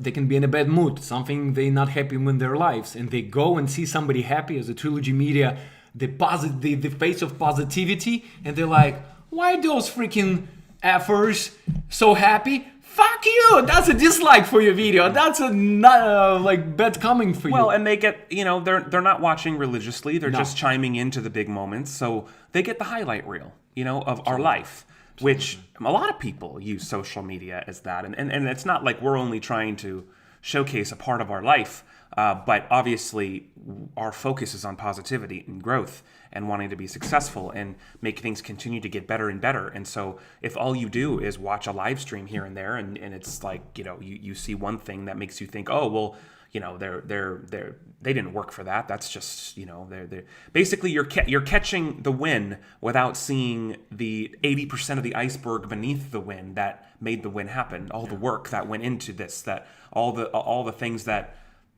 they can be in a bad mood, something they're not happy in their lives, and they go and see somebody happy as a Trilogy Media, the face of positivity, and they're like, why those freaking effers so happy? Fuck you! That's a dislike for your video. That's a not like bad comment for you. Well, and they get, they're not watching religiously. They're just chiming into the big moments, so they get the highlight reel, of our life, which a lot of people use social media as that, and it's not like we're only trying to showcase a part of our life, but obviously our focus is on positivity and growth and wanting to be successful and make things continue to get better and better. And so if all you do is watch a live stream here and there, and it's like, you see one thing that makes you think, oh, well, they didn't work for that. That's just, they're basically you're catching the win without seeing the 80% of the iceberg beneath the win that made the win happen. All the work that went into this, that all the things that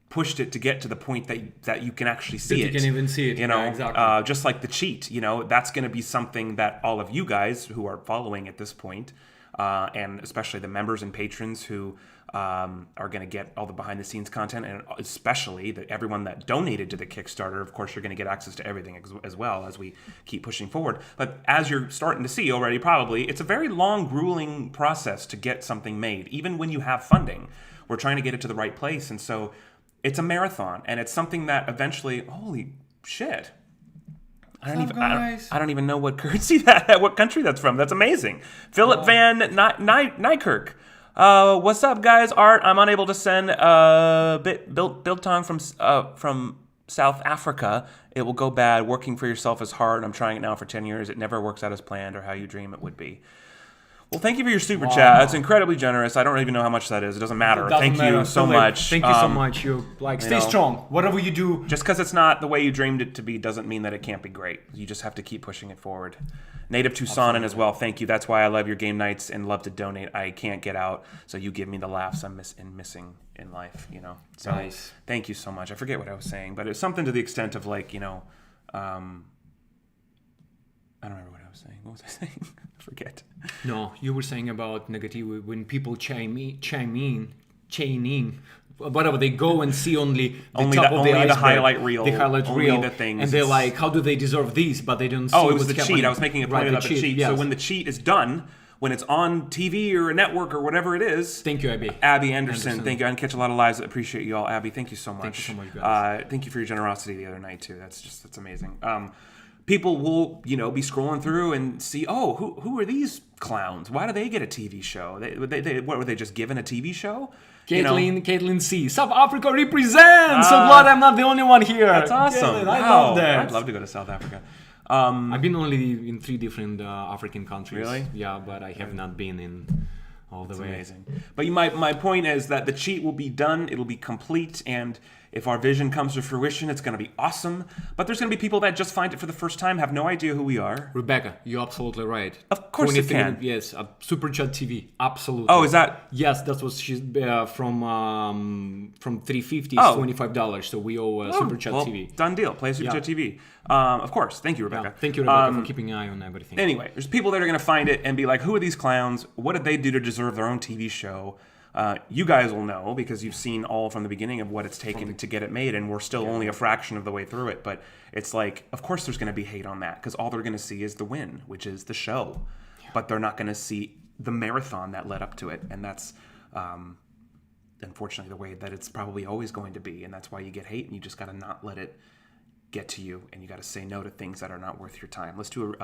pushed it to get to the point that you can actually see it. You can even see it. Exactly. Just like the cheat, that's going to be something that all of you guys who are following at this point, and especially the members and patrons who are going to get all the behind the scenes content, and especially everyone that donated to the Kickstarter, of course, you're going to get access to everything as well as we keep pushing forward. But as you're starting to see already, probably, it's a very long, grueling process to get something made, even when you have funding. We're trying to get it to the right place, and so it's a marathon, and it's something that eventually, holy shit. I don't even know what currency what country that's from. That's amazing. Philip Van Nykirk. What's up, guys? Art, I'm unable to send biltong from South Africa. It will go bad. Working for yourself is hard. I'm trying it now for 10 years. It never works out as planned or how you dream it would be. Well, thank you for your super chat. That's incredibly generous. I don't even know how much that is. It doesn't matter. Thank you so much. Thank you so much. You stay strong. Whatever you do. Just because it's not the way you dreamed it to be doesn't mean that it can't be great. You just have to keep pushing it forward. Native Tucsonan as well. Thank you. That's why I love your game nights and love to donate. I can't get out, so you give me the laughs I'm missing in life. So nice. Thank you so much. I forget what I was saying, but it's something to the extent of like, I don't remember what I was saying. What was I saying? I forget. No, you were saying about negativity when people chain in, whatever, they go and see only the highlight reel, the things, and they're like, how do they deserve these? But they don't see. Oh, it was what's the happening. cheat. I was making a point about the cheat. Yes. So when the cheat is done, when it's on TV or a network or whatever it is. Thank you, Abby. Abby Anderson. Thank you. I didn't catch a lot of lives. I appreciate you all, Abby. Thank you so much. Thank you so much, guys. Thank you for your generosity the other night too. That's amazing. People will, be scrolling through and see, oh, who are these clowns? Why do they get a TV show? What were they just given a TV show? Caitlin C. South Africa represents. So glad I'm not the only one here. That's awesome. Caitlin, I love that. I'd love to go to South Africa. I've been only in 3 different African countries. Really? Yeah, but I have not been in all the way. Amazing. But my point is that the cheat will be done. It'll be complete, and If our vision comes to fruition, it's going to be awesome. But there's going to be people that just find it for the first time, have no idea who we are. Rebecca, you're absolutely right. Of course it can. Yes, Super Chat TV, absolutely. Oh, is that? Yes, that was she's from $350 to $25. So we owe Super Chat TV. Done deal. Play Super Chat TV. Of course. Thank you, Rebecca. Yeah, thank you, Rebecca, for keeping an eye on everything. Anyway, there's people that are going to find it and be like, who are these clowns? What did they do to deserve their own TV show? You guys will know because you've seen all from the beginning of what it's taken to get it made, and we're still only a fraction of the way through it. But it's like, of course there's going to be hate on that because all they're going to see is the win, which is the show. Yeah. But they're not going to see the marathon that led up to it. And that's, unfortunately, the way that it's probably always going to be. And that's why you get hate, and you just got to not let it get to you, and you got to say no to things that are not worth your time. Let's do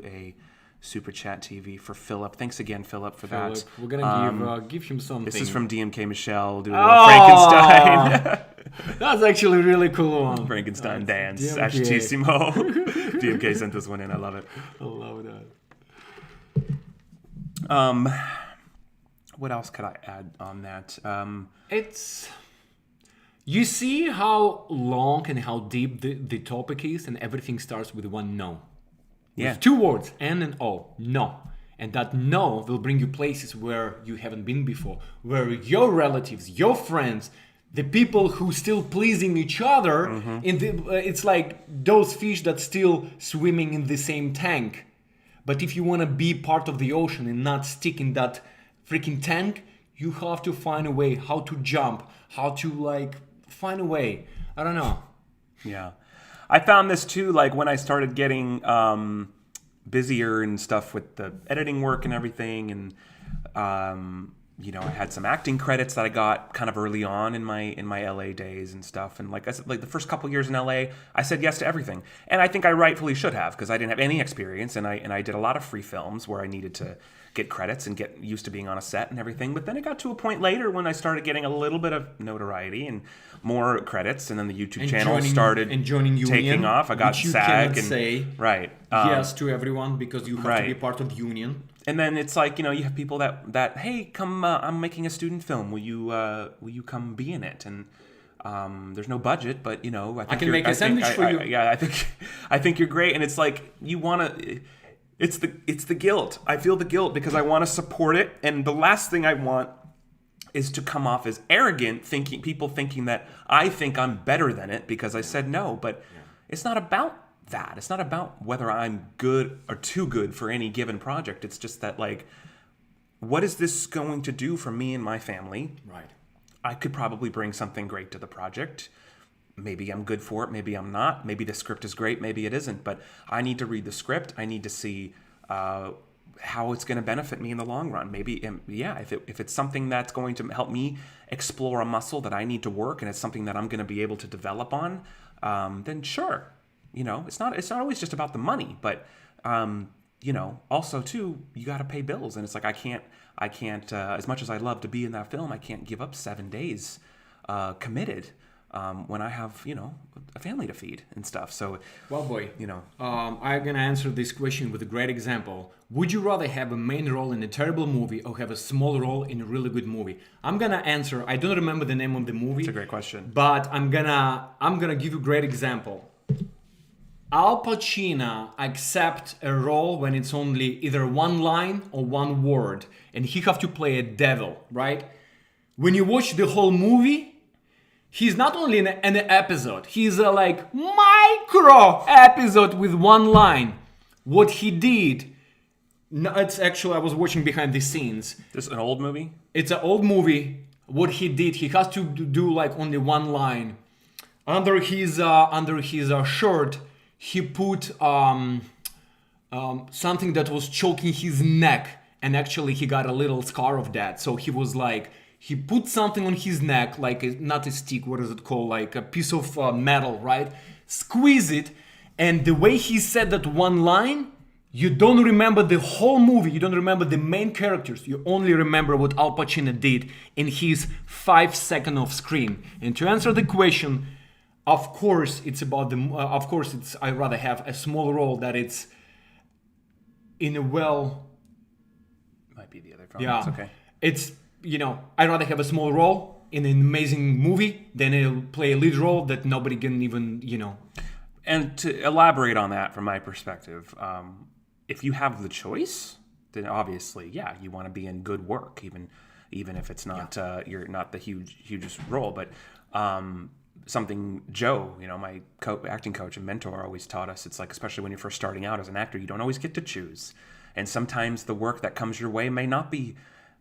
a Super Chat TV for Philip. Thanks again, Philip, for that. We're gonna give him something. This is from DMK Michelle. Do a little Frankenstein. That's actually really cool one. Frankenstein dance. DMK. Ashtissimo. DMK sent this one in. I love it. I love that. What else could I add on that? It's. You see how long and how deep the topic is, and everything starts with one no. Yeah. With 2 words, N and O, no. And that no will bring you places where you haven't been before, where your relatives, your friends, the people who still pleasing each other, it's like those fish that still swimming in the same tank. But if you want to be part of the ocean and not stick in that freaking tank, you have to find a way how to jump, how to find a way. I don't know. Yeah. I found this too, like when I started getting busier and stuff with the editing work and everything, and I had some acting credits that I got kind of early on in my LA days and stuff. And like I said, like the first couple years in LA, I said yes to everything, and I think I rightfully should have because I didn't have any experience, and I did a lot of free films where I needed to get credits and get used to being on a set and everything. But then it got to a point later when I started getting a little bit of notoriety and more credits, and then the YouTube channel started taking off. I got SAG and say right yes to everyone because you have to be part of the union. And then it's like, you have people that hey, come, I'm making a student film. Will you come be in it? And there's no budget, but I can make a sandwich for you. I think you're great. And it's like you want to. It's the guilt. I feel the guilt because I want to support it, and the last thing I want is to come off as arrogant, people thinking that I think I'm better than it because I said no. But it's not about that. It's not about whether I'm good or too good for any given project. It's just that, like, what is this going to do for me and my family? Right. I could probably bring something great to the project. Maybe I'm good for it. Maybe I'm not. Maybe the script is great. Maybe it isn't. But I need to read the script. I need to see how it's going to benefit me in the long run. Maybe, if it's something that's going to help me explore a muscle that I need to work, and it's something that I'm going to be able to develop on, then sure. It's not always just about the money, but also too, you got to pay bills, and it's like I can't. As much as I love to be in that film, I can't give up 7 days committed. When I have, a family to feed and stuff. So, well, boy, I'm going to answer this question with a great example. Would you rather have a main role in a terrible movie or have a small role in a really good movie? I'm going to answer. I don't remember the name of the movie. It's a great question. But I'm going to give you a great example. Al Pacino accept a role when it's only either one line or one word, and he have to play a devil, right? When you watch the whole movie, he's not only in an episode, he's a micro episode with one line. What he did, it's actually, I was watching behind the scenes. This is an old movie? It's an old movie. What he did, he has to do only one line. Under his shirt, he put something that was choking his neck. And actually he got a little scar of that. So he was he put something on his neck, not a stick, what is it called? Like a piece of metal, right? Squeeze it. And the way he said that one line, you don't remember the whole movie. You don't remember the main characters. You only remember what Al Pacino did in his 5 seconds of screen. And to answer the question, of course, I'd rather have a small role that it's in a Might be the other phone. Yeah. It's okay. It's, I'd rather have a small role in an amazing movie, then he'll play a lead role that nobody can even, And to elaborate on that from my perspective, if you have the choice, then obviously, yeah, you want to be in good work, even if it's not you're not the hugest role. But something Joe, my acting coach and mentor, always taught us, it's like, especially when you're first starting out as an actor, you don't always get to choose. And sometimes the work that comes your way may not be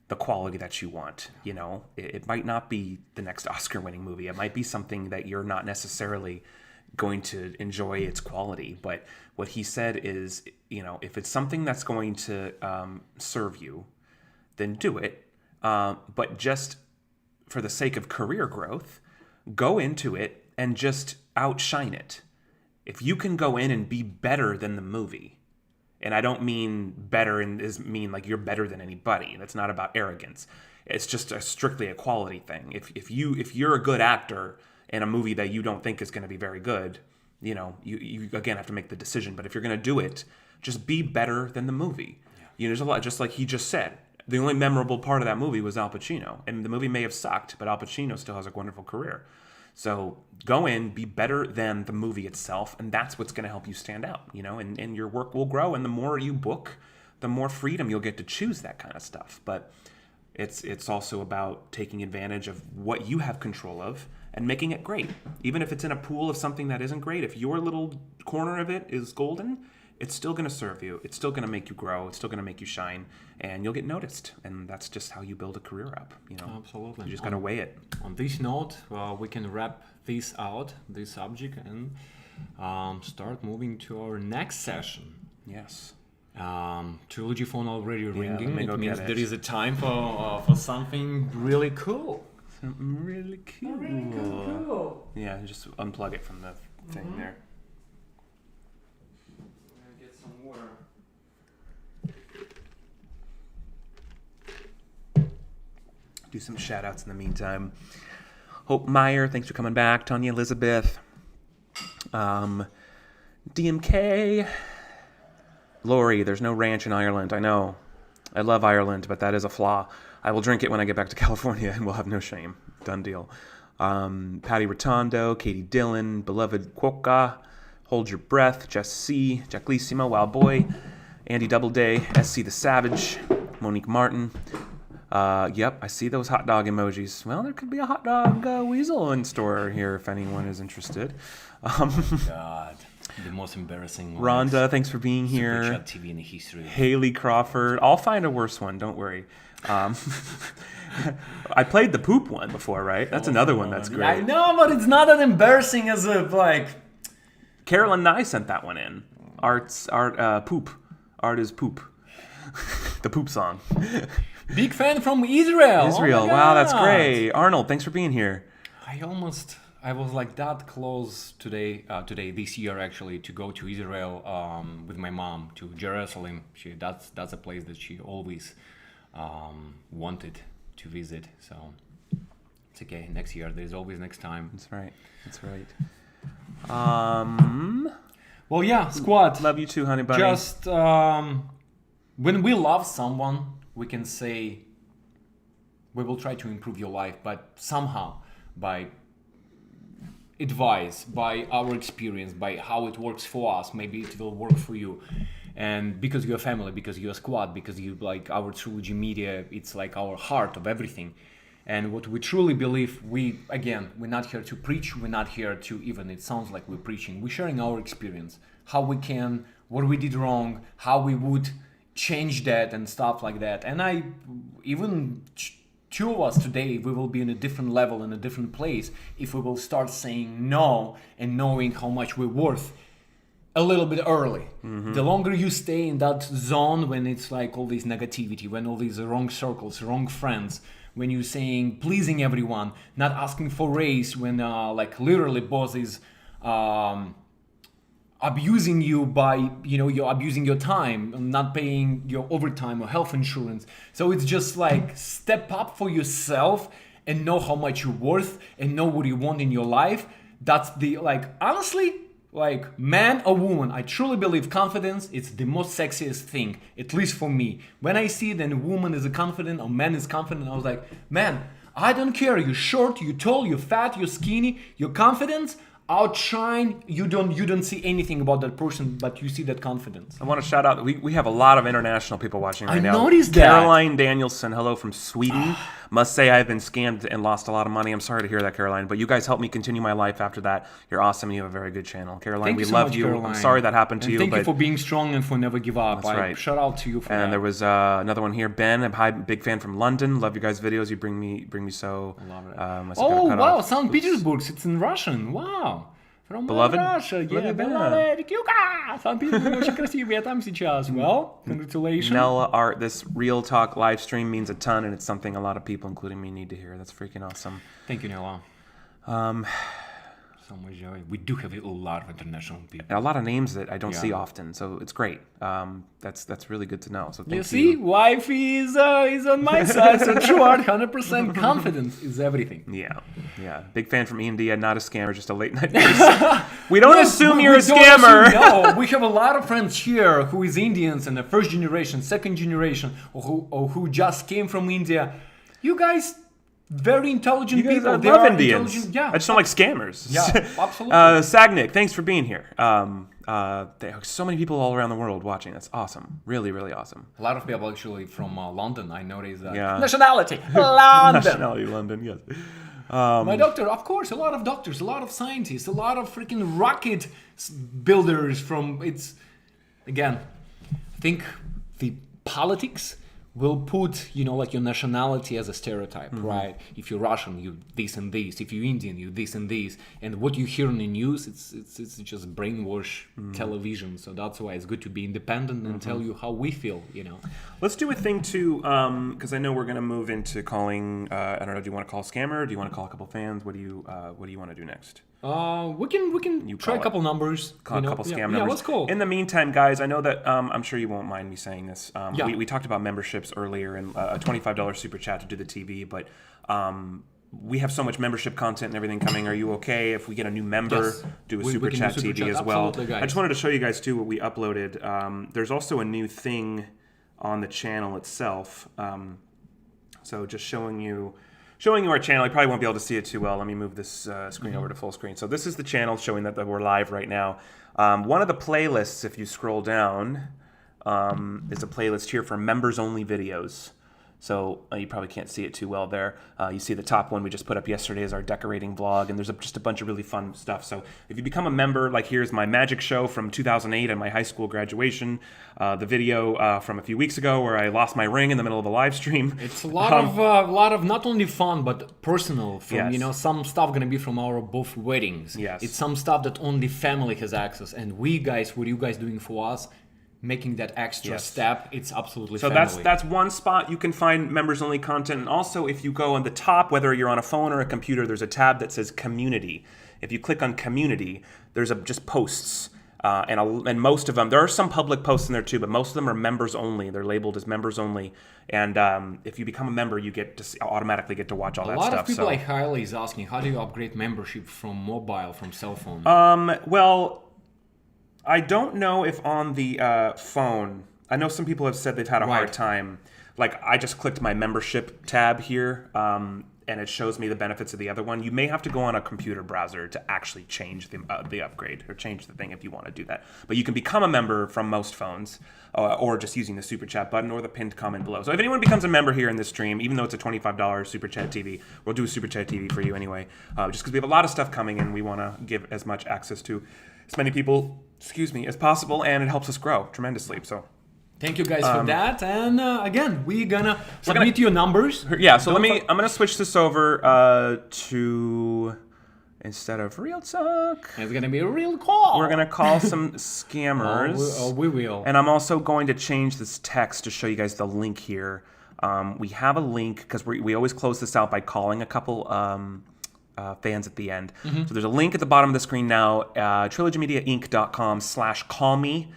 the quality that you want. It might not be the next Oscar-winning movie. It might be something that you're not necessarily going to enjoy its quality. But what he said is, if it's something that's going to serve you, then do it. But just for the sake of career growth, go into it and just outshine it. If you can go in and be better than the movie, and I don't mean better mean like you're better than anybody. That's not about arrogance. It's just strictly a quality thing. If you're a good actor in a movie that you don't think is going to be very good, you again have to make the decision. But if you're going to do it, just be better than the movie. Yeah. There's a lot, just like he just said. The only memorable part of that movie was Al Pacino. And the movie may have sucked, but Al Pacino still has a wonderful career. So go in, be better than the movie itself, and that's what's going to help you stand out, and your work will grow. And the more you book, the more freedom you'll get to choose that kind of stuff. But it's also about taking advantage of what you have control of and making it great. Even if it's in a pool of something that isn't great, if your little corner of it is golden, it's still going to serve you. It's still going to make you grow. It's still going to make you shine, and you'll get noticed. And that's just how you build a career up. Absolutely. You just got to weigh it. On this note, we can wrap this subject, and start moving to our next session. Yes. Trilogy phone already ringing. It means there is a time for something really cool. Something really cool. Really cool. Yeah, just unplug it from the thing there. Do some shout outs in the meantime. Hope Meyer, thanks for coming back. Tanya Elizabeth. DMK. Lori, there's no ranch in Ireland. I know. I love Ireland, but that is a flaw. I will drink it when I get back to California, and we'll have no shame. Done deal. Patty Rotondo, Katie Dillon, Beloved Quokka, Hold Your Breath, Jess C, Jacklissimo, Wild Boy, Andy Doubleday, SC the Savage, Monique Martin. Yep, I see those hot dog emojis. Well, there could be a hot dog weasel in store here if anyone is interested. God, the most embarrassing. Rhonda, thanks for being here. Super Chat TV in history. Haley Crawford. I'll find a worse one. Don't worry. I played the poop one before, right? That's another one that's great. I know, but it's not as embarrassing as Carolyn Nye sent that one in. Poop. Art is poop. The poop song. Big fan from Israel. Israel. Oh wow, that's great. Arnold, thanks for being here. I was like that close this year actually, to go to Israel with my mom to Jerusalem. That's a place that she always wanted to visit. So it's okay. Next year, there's always next time. That's right. Well, yeah, squad. Love you too, honey bunny. Just when we love someone, we can say we will try to improve your life, but somehow by advice, by our experience, by how it works for us, maybe it will work for you. And because you're family, because you're a squad, because you like our Trilogy Media, it's like our heart of everything. And what we truly believe, we're not here to preach, we're not here to even, it sounds like we're preaching, we're sharing our experience, how we can, what we did wrong, how we would change that and stuff like that. And two of us today, we will be in a different level, in a different place, if we will start saying no and knowing how much we're worth a little bit early. Mm-hmm. The longer you stay in that zone when it's like all this negativity, when all these wrong circles, wrong friends, when you're saying pleasing everyone, not asking for raise, when like literally boss is abusing you by, you're abusing your time, not paying your overtime or health insurance. So it's just like step up for yourself and know how much you're worth and know what you want in your life. That's the, honestly, man or woman, I truly believe confidence is the most sexiest thing, at least for me. When I see that a woman is confident or man is confident, I was like, man, I don't care. You're short, you're tall, you're fat, you're skinny, your confidence outshine. You don't see anything about that person, but you see that confidence. I want to shout out. We have a lot of international people watching right now. I noticed that. Caroline Danielson, hello from Sweden. Must say I've been scammed and lost a lot of money. I'm sorry to hear that, Caroline. But you guys helped me continue my life after that. You're awesome. You have a very good channel, Caroline. Thank we you so love much, you. Caroline. I'm sorry that happened to you. Thank but you for being strong and for never give up. That's right. Shout out to you for that. And there was another one here, Ben. I'm a big fan from London. Love your guys' videos. You bring me so. I love it. Oh wow, St. Petersburg. It's in Russian. Wow. From Beloved? Russia. Yeah, beloved. Кюка! Санкт-Петербург очень красивый. Я там сейчас. Well, congratulations. Nella Art, this Real Talk live stream means a ton, and it's something a lot of people, including me, need to hear. That's freaking awesome. Thank you, Nella. So much joy. We do have a lot of international people. And a lot of names that I don't see often, so it's great. That's really good to know. So thank you. See, wifey is on my side. So short, 100% confidence is everything. Yeah. Big fan from India, not a scammer, just a late night person. We don't assume you're a scammer. No, we have a lot of friends here who is Indians and the first generation, second generation, or who just came from India. You guys. Very intelligent you guys people. They love Indians. Yeah. I just don't like scammers. Yeah, absolutely. Sagnik, thanks for being here. There are so many people all around the world watching. That's awesome. Really, really awesome. A lot of people actually from London. I noticed that. Yeah. Nationality, London. Nationality, London, yes. My doctor, of course, a lot of doctors, a lot of scientists, a lot of freaking rocket builders from, again, I think the politics will put, like your nationality as a stereotype, right? If you're Russian, you this and this. If you're Indian, you this and this. And what you hear in the news, it's just brainwash television. So that's why it's good to be independent and tell you how we feel, Let's do a thing too, because I know we're going to move into calling, I don't know, do you want to call a scammer? Do you want to call a couple fans? What do you want to do next? We can try a couple numbers. Call a couple scam numbers. Yeah, let's call. In the meantime, guys, I know that I'm sure you won't mind me saying this. We talked about memberships earlier and a $25 super chat to do the TV, but we have so much membership content and everything coming. Are you okay if we get a new member, do a super chat TV as well? Guys. I just wanted to show you guys too what we uploaded. There's also a new thing on the channel itself. So just showing you our channel. You probably won't be able to see it too well. Let me move this screen over to full screen. So this is the channel showing that we're live right now. One of the playlists, if you scroll down, is a playlist here for members-only videos. So you probably can't see it too well there. You see the top one we just put up yesterday is our decorating vlog, and there's just a bunch of really fun stuff. So if you become a member, like here's my magic show from 2008 and my high school graduation, the video from a few weeks ago where I lost my ring in the middle of a live stream. It's a lot of not only fun but personal. From some stuff gonna be from our both weddings. Yes. It's some stuff that only family has access, and we guys, what you guys doing for us? Making that extra step, it's absolutely so family. that's one spot you can find members only content. And also if you go on the top, whether you're on a phone or a computer, there's a tab that says community. If you click on community, there's just posts, and most of them, there are some public posts in there too, but most of them are members only. They're labeled as members only, and if you become a member, you get to automatically get to watch all that stuff. A lot of people like Hailey is asking, how do you upgrade membership from mobile, from cell phone? Well, I don't know if on the phone, I know some people have said they've had a hard time. Like, I just clicked my membership tab here, and it shows me the benefits of the other one. You may have to go on a computer browser to actually change the upgrade or change the thing if you want to do that. But you can become a member from most phones, or just using the super chat button or the pinned comment below. So if anyone becomes a member here in this stream, even though it's a $25 super chat TV, we'll do a super chat TV for you anyway, just because we have a lot of stuff coming and we want to give as much access to as many people, as possible, and it helps us grow tremendously. So thank you guys for that. And again, we're gonna submit your numbers. Yeah, so I'm gonna switch this over to, instead of real talk, it's gonna be a real call. We're gonna call some scammers. We will. And I'm also going to change this text to show you guys the link here. We have a link because we always close this out by calling a couple fans at the end. So there's a link at the bottom of the screen now, trilogymediainc.com/callme.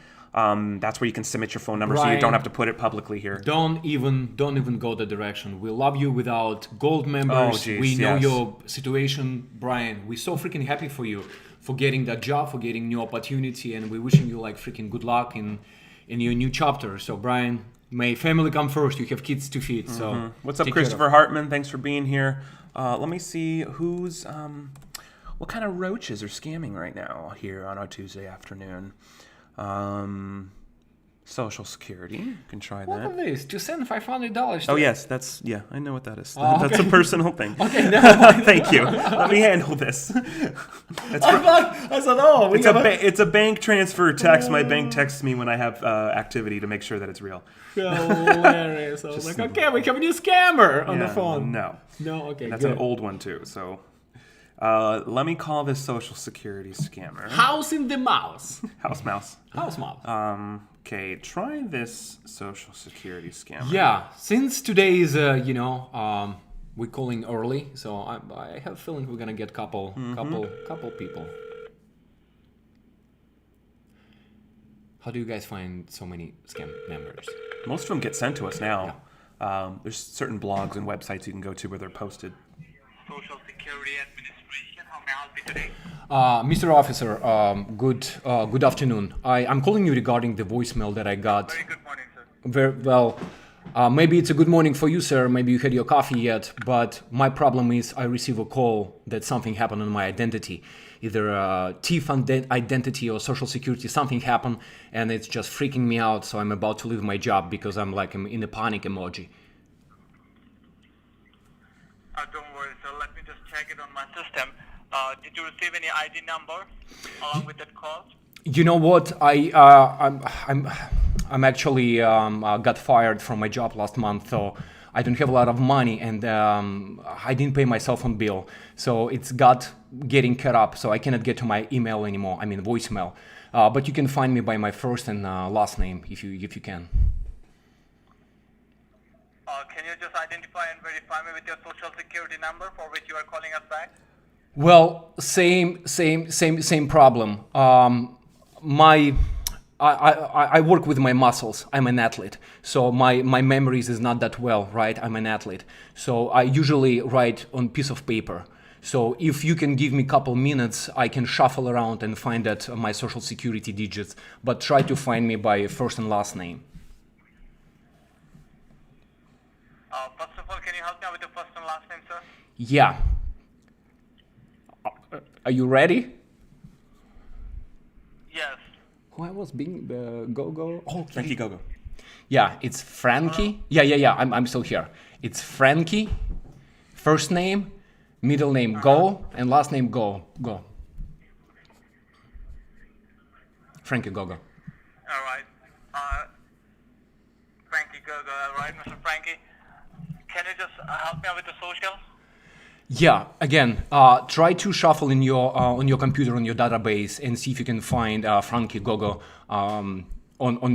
That's where you can submit your phone number, so you don't have to put it publicly here. Don't even go that direction. We love you without gold members. We know your situation, Brian. We're so freaking happy for you, for getting that job, for getting new opportunity, and we're wishing you like freaking good luck in your new chapter. So Brian, May family come first. You have kids to feed, so What's up, take care of- Christopher Hartman? Thanks for being here. Let me see who's what kind of roaches are scamming right now here on a Tuesday afternoon. Social Security. You can try What that. is this? To send $500. Oh yes, that's I know what that is. Oh, That's a okay. personal thing. Okay, never mind. Thank you. Let me handle this. I said, oh, It's a bank transfer text. My bank texts me when I have activity to make sure that it's real. hilarious. I was like, okay, we have a new scammer on the Yeah, phone. No, No, okay, that's good. an old one too. So let me call this Social Security scammer. House in the mouse. House mouse. House mouse. Okay, try this Social Security scammer. Yeah, since today is, we're calling early, so I have a feeling we're gonna get couple people. How do you guys find so many scam members? Most of them get sent to us now. There's certain blogs and websites you can go to where they're posted. Social Security Administration. How may I help you today? Mr. Officer, good afternoon. I'm calling you regarding the voicemail that I got. Very good morning, sir. Very well. Maybe it's a good morning for you, sir. Maybe you had your coffee yet. But my problem is I receive a call that something happened on my identity. Either a thief identity or social security, something happened, and it's just freaking me out. So I'm about to leave my job because I'm in a panic emoji. Don't worry, sir. Let me just check it on my system. Did you receive any ID number along with that call? You know what? I'm actually got fired from my job last month, so I don't have a lot of money, and I didn't pay my cell phone bill, so it's getting cut up, so I cannot get to my email anymore. I mean voicemail. But you can find me by my first and last name if you can. Can you just identify and verify me with your social security number for which you are calling us back? Well, same problem. I work with my muscles. I'm an athlete, so my memories is not that well, right? I'm an athlete, so I usually write on piece of paper. So if you can give me a couple minutes, I can shuffle around and find that my social security digits. But try to find me by first and last name. First of all, can you help me with your first and last name, sir? Yeah. Are you ready? Yes. Who I was being go? Oh, Frankie Gogo. Yeah, it's Frankie. Yeah. I'm still here. It's Frankie. First name, middle name Go, and last name Go. Frankie Gogo. All right. Frankie Gogo. All right, Mr. Frankie. Can you just help me out with the social? Yeah, again, try to shuffle in your on your computer on your database and see if you can find Frankie Gogo on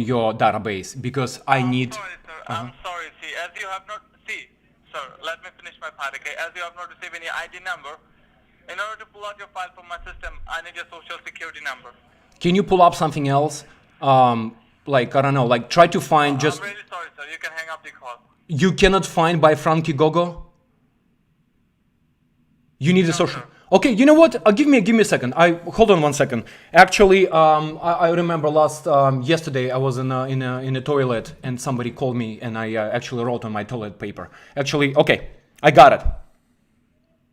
your database, because I need. Sorry, sir. I'm sorry. See, as you have not... See, sir, let me finish my part, okay? As you have not received any ID number, in order to pull out your file from my system, I need your social security number. Can you pull up something else? Like, I don't know, like try to find just... I'm really sorry, sir. You can hang up the call. You cannot find by Frankie Gogo? You need a social... sir. Okay, you know what? Give me a second. Hold on 1 second. Actually, I remember yesterday I was in a toilet and somebody called me and I actually wrote on my toilet paper. Actually, okay, I got it.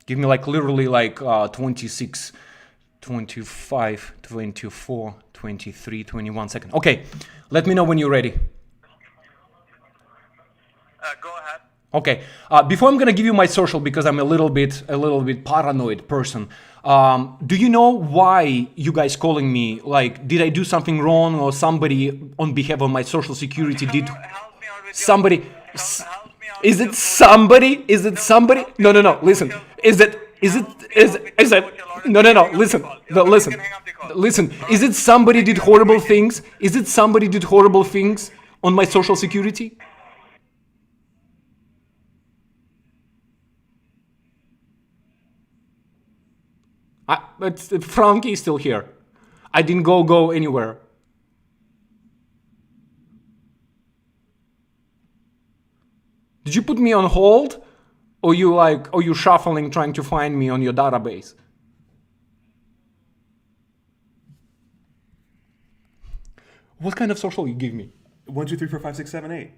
Give me literally 26, 25, 24, 23, 21 seconds. Okay, let me know when you're ready. Go ahead. Okay. Before I'm gonna give you my social, because I'm a little bit paranoid person. Do you know why you guys calling me? Like, did I do something wrong, or somebody on behalf of my social security did? Help me out with Somebody. Help me out Is with it your somebody? Is it somebody? No. Listen. Is it? No. Listen. No. Listen. Listen. Is it somebody did horrible things? Is it somebody did horrible things on my social security? But Frankie is still here. I didn't go anywhere. Did you put me on hold? Or you shuffling trying to find me on your database? What kind of social you give me? 1, 2, 3, 4, 5, 6, 7, 8. 9.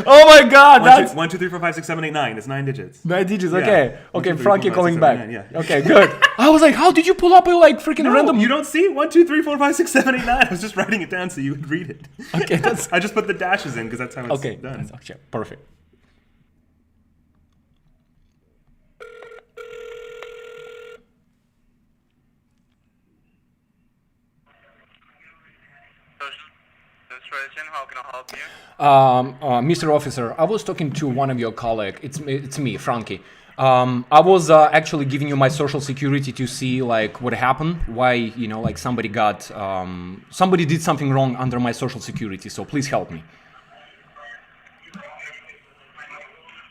Oh my God, 1, 2, 3, 4, 5, 6, 7, 8, 9. It's 9 digits. 9 digits. Yeah. Okay, 1, 2, 3, Frankie 4, 5, calling 6, back. 7, 8, yeah. Okay, good. I was like, how did you pull up a like freaking No, random? you don't see 1, 2, 3, 4, 5, 6, 7, 8, 9. I was just writing it down so you would read it. Okay, that's I just put the dashes in because that's how it's done. That's, okay, perfect. Solicitation, how can I help you? Mr. Officer, I was talking to one of your colleagues. It's me, Frankie. I was actually giving you my social security to see like what happened, why like somebody did something wrong under my social security. So please help me.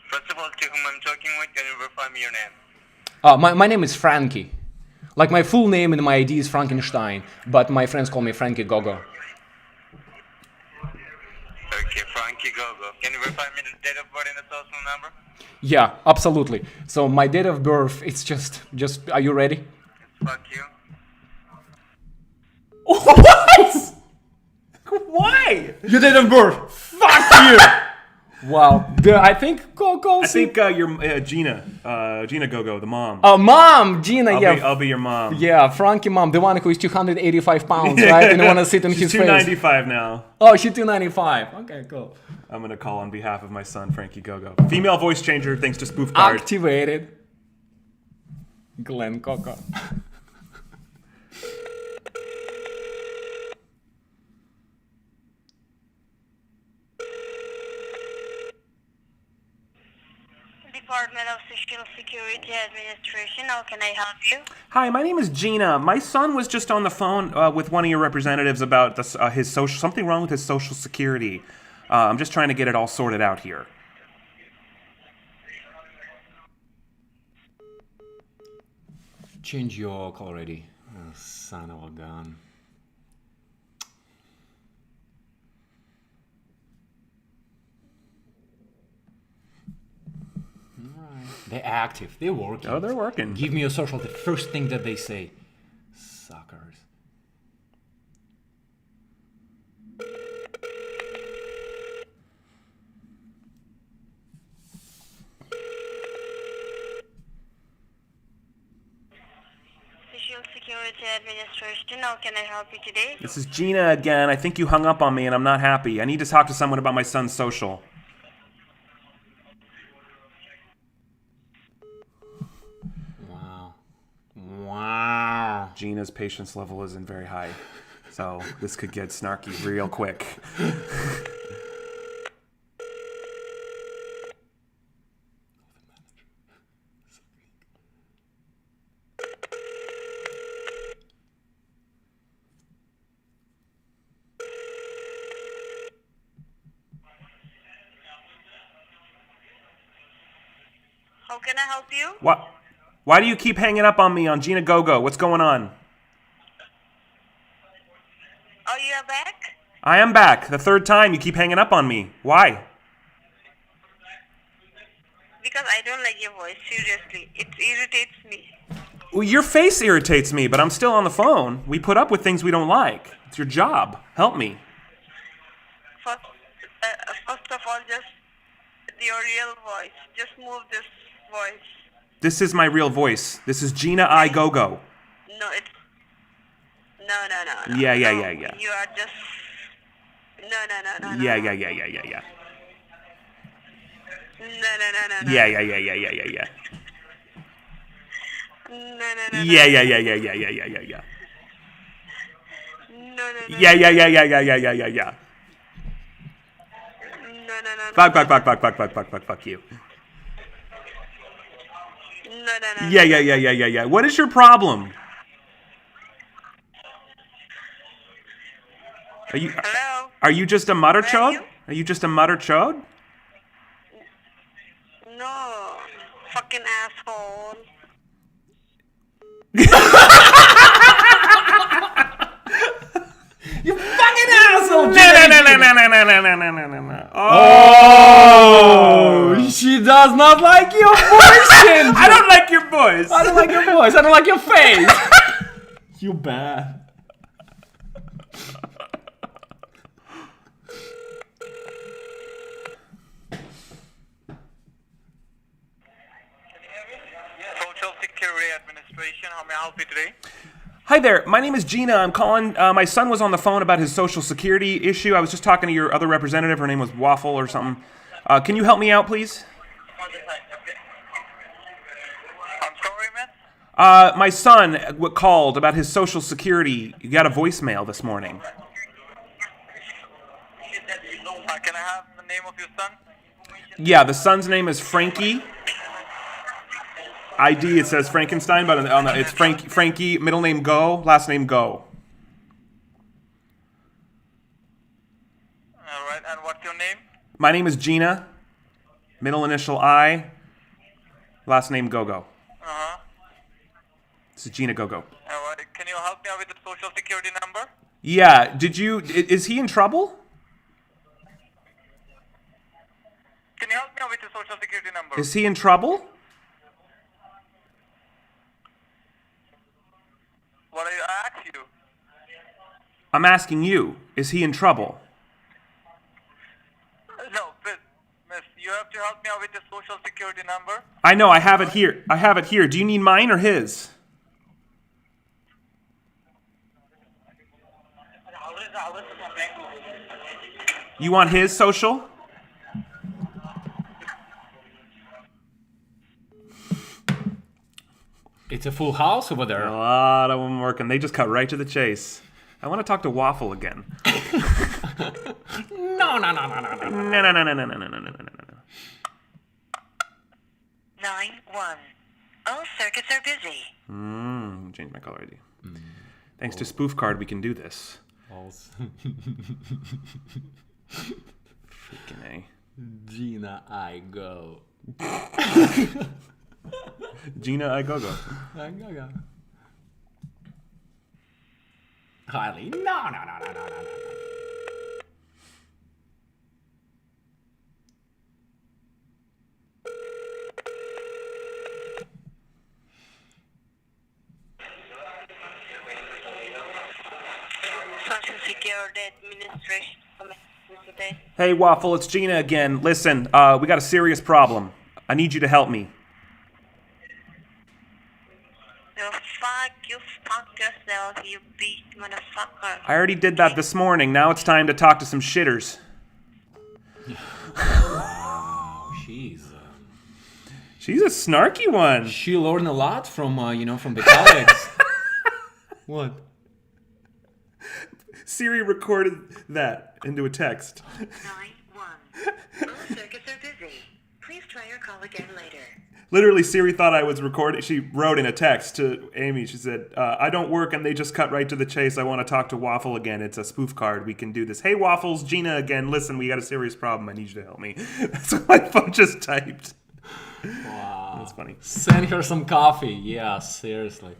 First of all, to whom I'm talking with, can you verify me your name? My name is Frankie. Like my full name in my ID is Frankenstein, but my friends call me Frankie Gogo. Okay, Frankie Gogo. Can you verify me the date of birth and the social number? Yeah, absolutely. So my date of birth, it's just. Are you ready? Fuck you. What? Why? Your date of birth. Fuck you. Wow. I think Gogo. I think you're Gina Gogo, the mom. Oh, mom, Gina. I'll be your mom. Yeah, Frankie mom, the one who is 285 pounds, right? And you want to sit on She's his face. 295 now. Oh, she's 295. Okay, cool. I'm gonna call on behalf of my son, Frankie Gogo. Female voice changer, thanks to spoof card. Activated. Glenn Coco. Department of Social Security Administration. How can I help you? Hi, my name is Gina. My son was just on the phone with one of your representatives about his social something wrong with his social security. I'm just trying to get it all sorted out here. Change your call already. Oh, son of a gun. They're active. They're working. Oh, they're working. Give me your social. The first thing that they say. Suckers. Social Security Administration. How can I help you today? This is Gina again. I think you hung up on me and I'm not happy. I need to talk to someone about my son's social. Wow. Gina's patience level isn't very high, so this could get snarky real quick. How can I help you? What? Why do you keep hanging up on me on Gina Gogo? What's going on? Oh, you are back? I am back. The third time you keep hanging up on me. Why? Because I don't like your voice. Seriously, it irritates me. Well, your face irritates me, but I'm still on the phone. We put up with things we don't like. It's your job. Help me. First of all, just your real voice. Just move this voice. This is my real voice. This is Gina I Gogo. No, it's no. Yeah. You are just no. Yeah. No. Yeah. No. Yeah. No. Yeah. No. Yeah. No. Fuck you. No. Yeah. What is your problem? Hello? Are you just a mutter Where are chode? you? Are you just a mutter chode? No. Fucking asshole. You fucking asshole! No. Oh, she does not like your voice, Kenji. I don't like your voice. I don't like your voice. I don't like your face. You bad. How may I help you today? Hi there. My name is Gina. I'm calling. My son was on the phone about his social security issue. I was just talking to your other representative. Her name was Waffle or something. Can you help me out, please? I'm sorry, miss. My son called about his social security. You got a voicemail this morning. Can I have the name of your son? Yeah, the son's name is Frankie. ID, it says Frankenstein, but it's Frankie, middle name Go, last name Go. All right, and what's your name? My name is Gina, middle initial I, last name Go-Go. Uh-huh. This is Gina Go-Go. All right, can you help me out with the social security number? Yeah, is he in trouble? Can you help me out with the social security number? Is he in trouble? What are you asking you? I'm asking you, is he in trouble? No, miss, you have to help me out with the social security number. I know, I have it here. Do you need mine or his? You want his social? It's a full house over A there. lot of them working. They just cut right to the chase. I want to talk to Waffle again. No. No. 9-1. All circuits are busy. Change my caller ID. Thanks to Spoof Card, we can do this. Freaking A. Gina, I go. Gina, I go. I go. Harley, no. Social Security Administration. Today. Hey, Waffle, it's Gina again. Listen, we got a serious problem. I need you to help me. You fuck yourself, you beast motherfucker. I already did that this morning. Now it's time to talk to some shitters. She's a snarky one. She learned a lot from from the colleagues. What? Siri recorded that into a text. 9-1. All circuits are busy. Please try your call again later. Literally, Siri thought I was recording. She wrote in a text to Amy. She said, I don't work and they just cut right to the chase. I want to talk to Waffle again. It's a spoof card. We can do this. Hey, Waffles, Gina again. Listen, we got a serious problem. I need you to help me. That's what my phone just typed. Wow. That's funny. Send her some coffee. Yeah, seriously.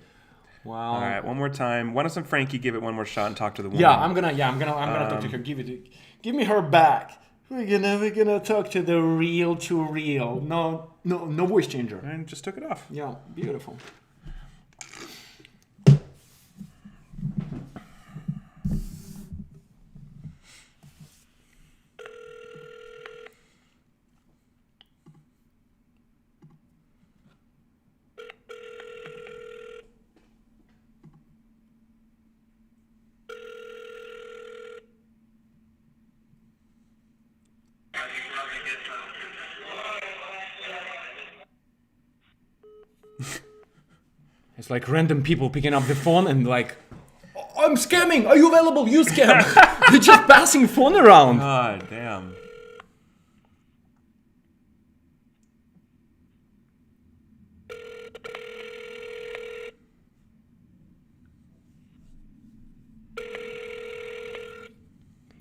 Wow. All right, one more time. Why doesn't Frankie give it one more shot and talk to the woman? Yeah, I'm gonna talk to her. Give me her back. We're gonna talk to the real to real. No voice changer. And just took it off. Yeah, beautiful. It's like random people picking up the phone and like, I'm scamming. Are you available? You scam. They're just passing phone around. God damn.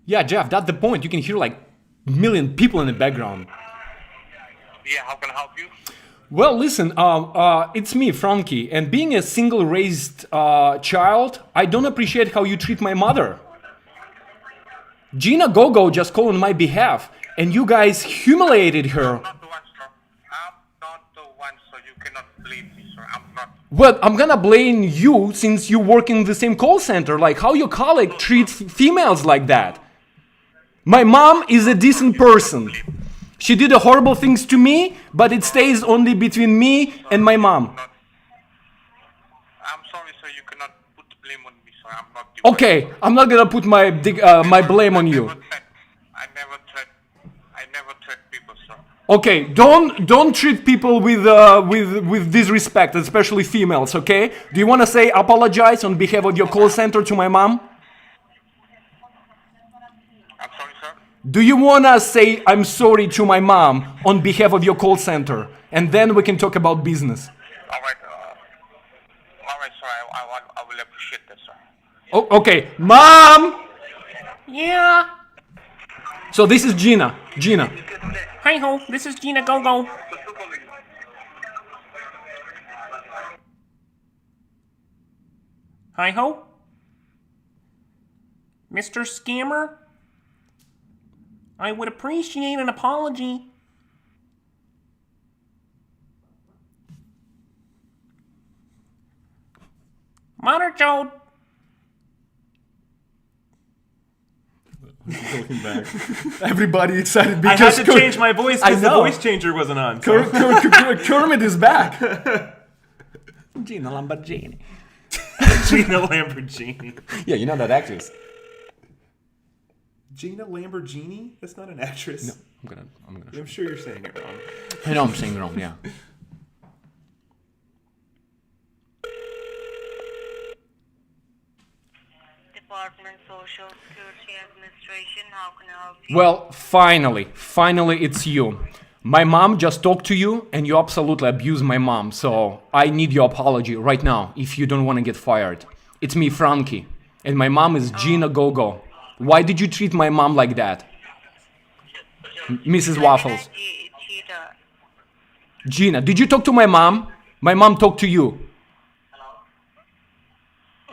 Yeah, Jeff, that's the point. You can hear like a million people in the background. Yeah, how can I help you? Well, listen, it's me, Frankie, and being a single-raised child, I don't appreciate how you treat my mother. Gina Gogo just called on my behalf, and you guys humiliated her. I'm not the one, sir. I'm not the one, so you cannot blame me, sir. I'm not. Well, I'm gonna blame you since you work in the same call center. Like, how your colleague treats females like that? My mom is a decent person. She did horrible things to me, but it stays only between me and my mom. I'm sir. I'm not the Okay, I'm not gonna put my blame on you. I never threat people, sir. Okay, don't treat people with disrespect, especially females. Okay? Do you want to say apologize on behalf of your call center to my mom? I'm sorry, sir. Do you want to say I'm sorry to my mom on behalf of your call center, and then we can talk about business? All right, sir. I will appreciate that, sir. Oh, okay, mom. Yeah. So this is Gina. Gina. Hi ho, this is Gina Go-Go. Hi ho. Mr. Scammer? I would appreciate an apology. Mother Jode. Talking back. Everybody excited I because had to change my voice I because the know. voice changer wasn't on. So. Kermit is back. Gina Lamborghini. Gina Lamborghini. Yeah, you know that actress. Gina Lamborghini? That's not an actress. No, I'm gonna. I'm sure you're saying it wrong. I know I'm saying it wrong. Yeah. Department Social Security Administration, how can I help you? Well, finally, it's you. My mom just talked to you, and you absolutely abused my mom. So I need your apology right now. If you don't want to get fired, it's me, Frankie, and my mom is Gina Gogo. Why did you treat my mom like that, Mrs. Waffles? Cheater. Gina, did you talk to my mom? My mom talked to you.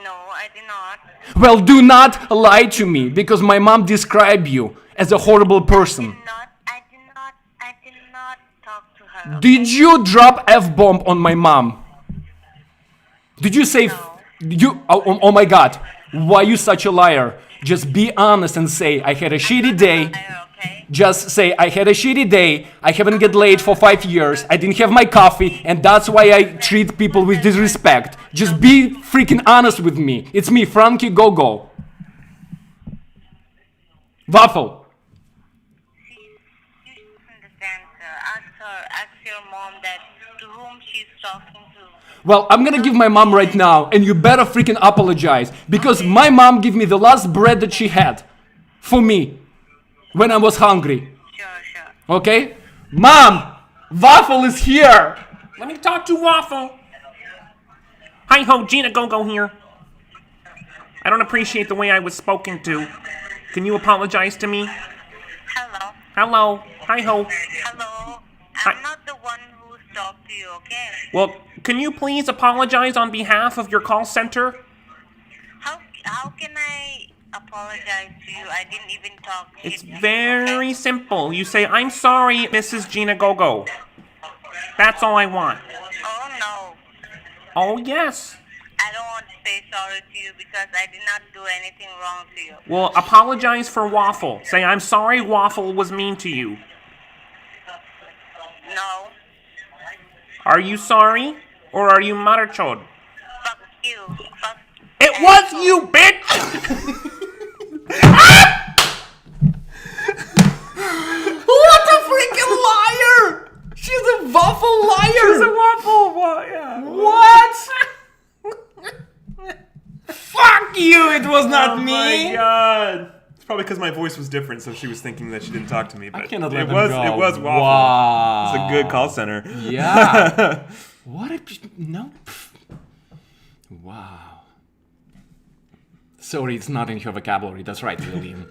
No, I did not. Well, do not lie to me because my mom described you as a horrible person. I did not talk to her. Did you drop F-bomb on my mom? Did you say No. you oh my god. Why you such a liar? Just be honest and say I had a shitty day. Okay? Just say I had a shitty day. I haven't get laid for 5 years. I didn't have my coffee and that's why I treat people with disrespect. Just be freaking honest with me. It's me, Frankie Gogo. Waffle. You should understand, sir. Ask your mom that to whom she's talking to. Well, I'm gonna give my mom right now, and you better freaking apologize because my mom gave me the last bread that she had for me when I was hungry. Sure. Okay? Mom! Waffle is here! Let me talk to Waffle. Hi ho, Gina Go-Go here. I don't appreciate the way I was spoken to. Can you apologize to me? Hello. Hello. Hi ho. Hello. Hi. I'm not the one who's talked to you, okay? Well, can you please apologize on behalf of your call center? How can I apologize to you? I didn't even talk It's shit to you, very okay? simple. You say, I'm sorry, Mrs. Gina Go-Go. That's all I want. Oh no. Oh, yes. I don't want to say sorry to you because I did not do anything wrong to you. Well, apologize for Waffle. Say, I'm sorry Waffle was mean to you. No. Are you sorry? Or are you motherchode? Fuck you. Fuck It was you, bitch! What a freaking liar! She's a waffle liar! It's a Waffle. Yeah. What? Fuck you! It was not Oh me. my god. It's probably because my voice was different, so she was thinking that she didn't talk to me. But I cannot it let them was, go. It was Waffle. Wow. It's a good call center. Yeah. What a no. Wow. Sorry, it's not in your vocabulary. That's right, William.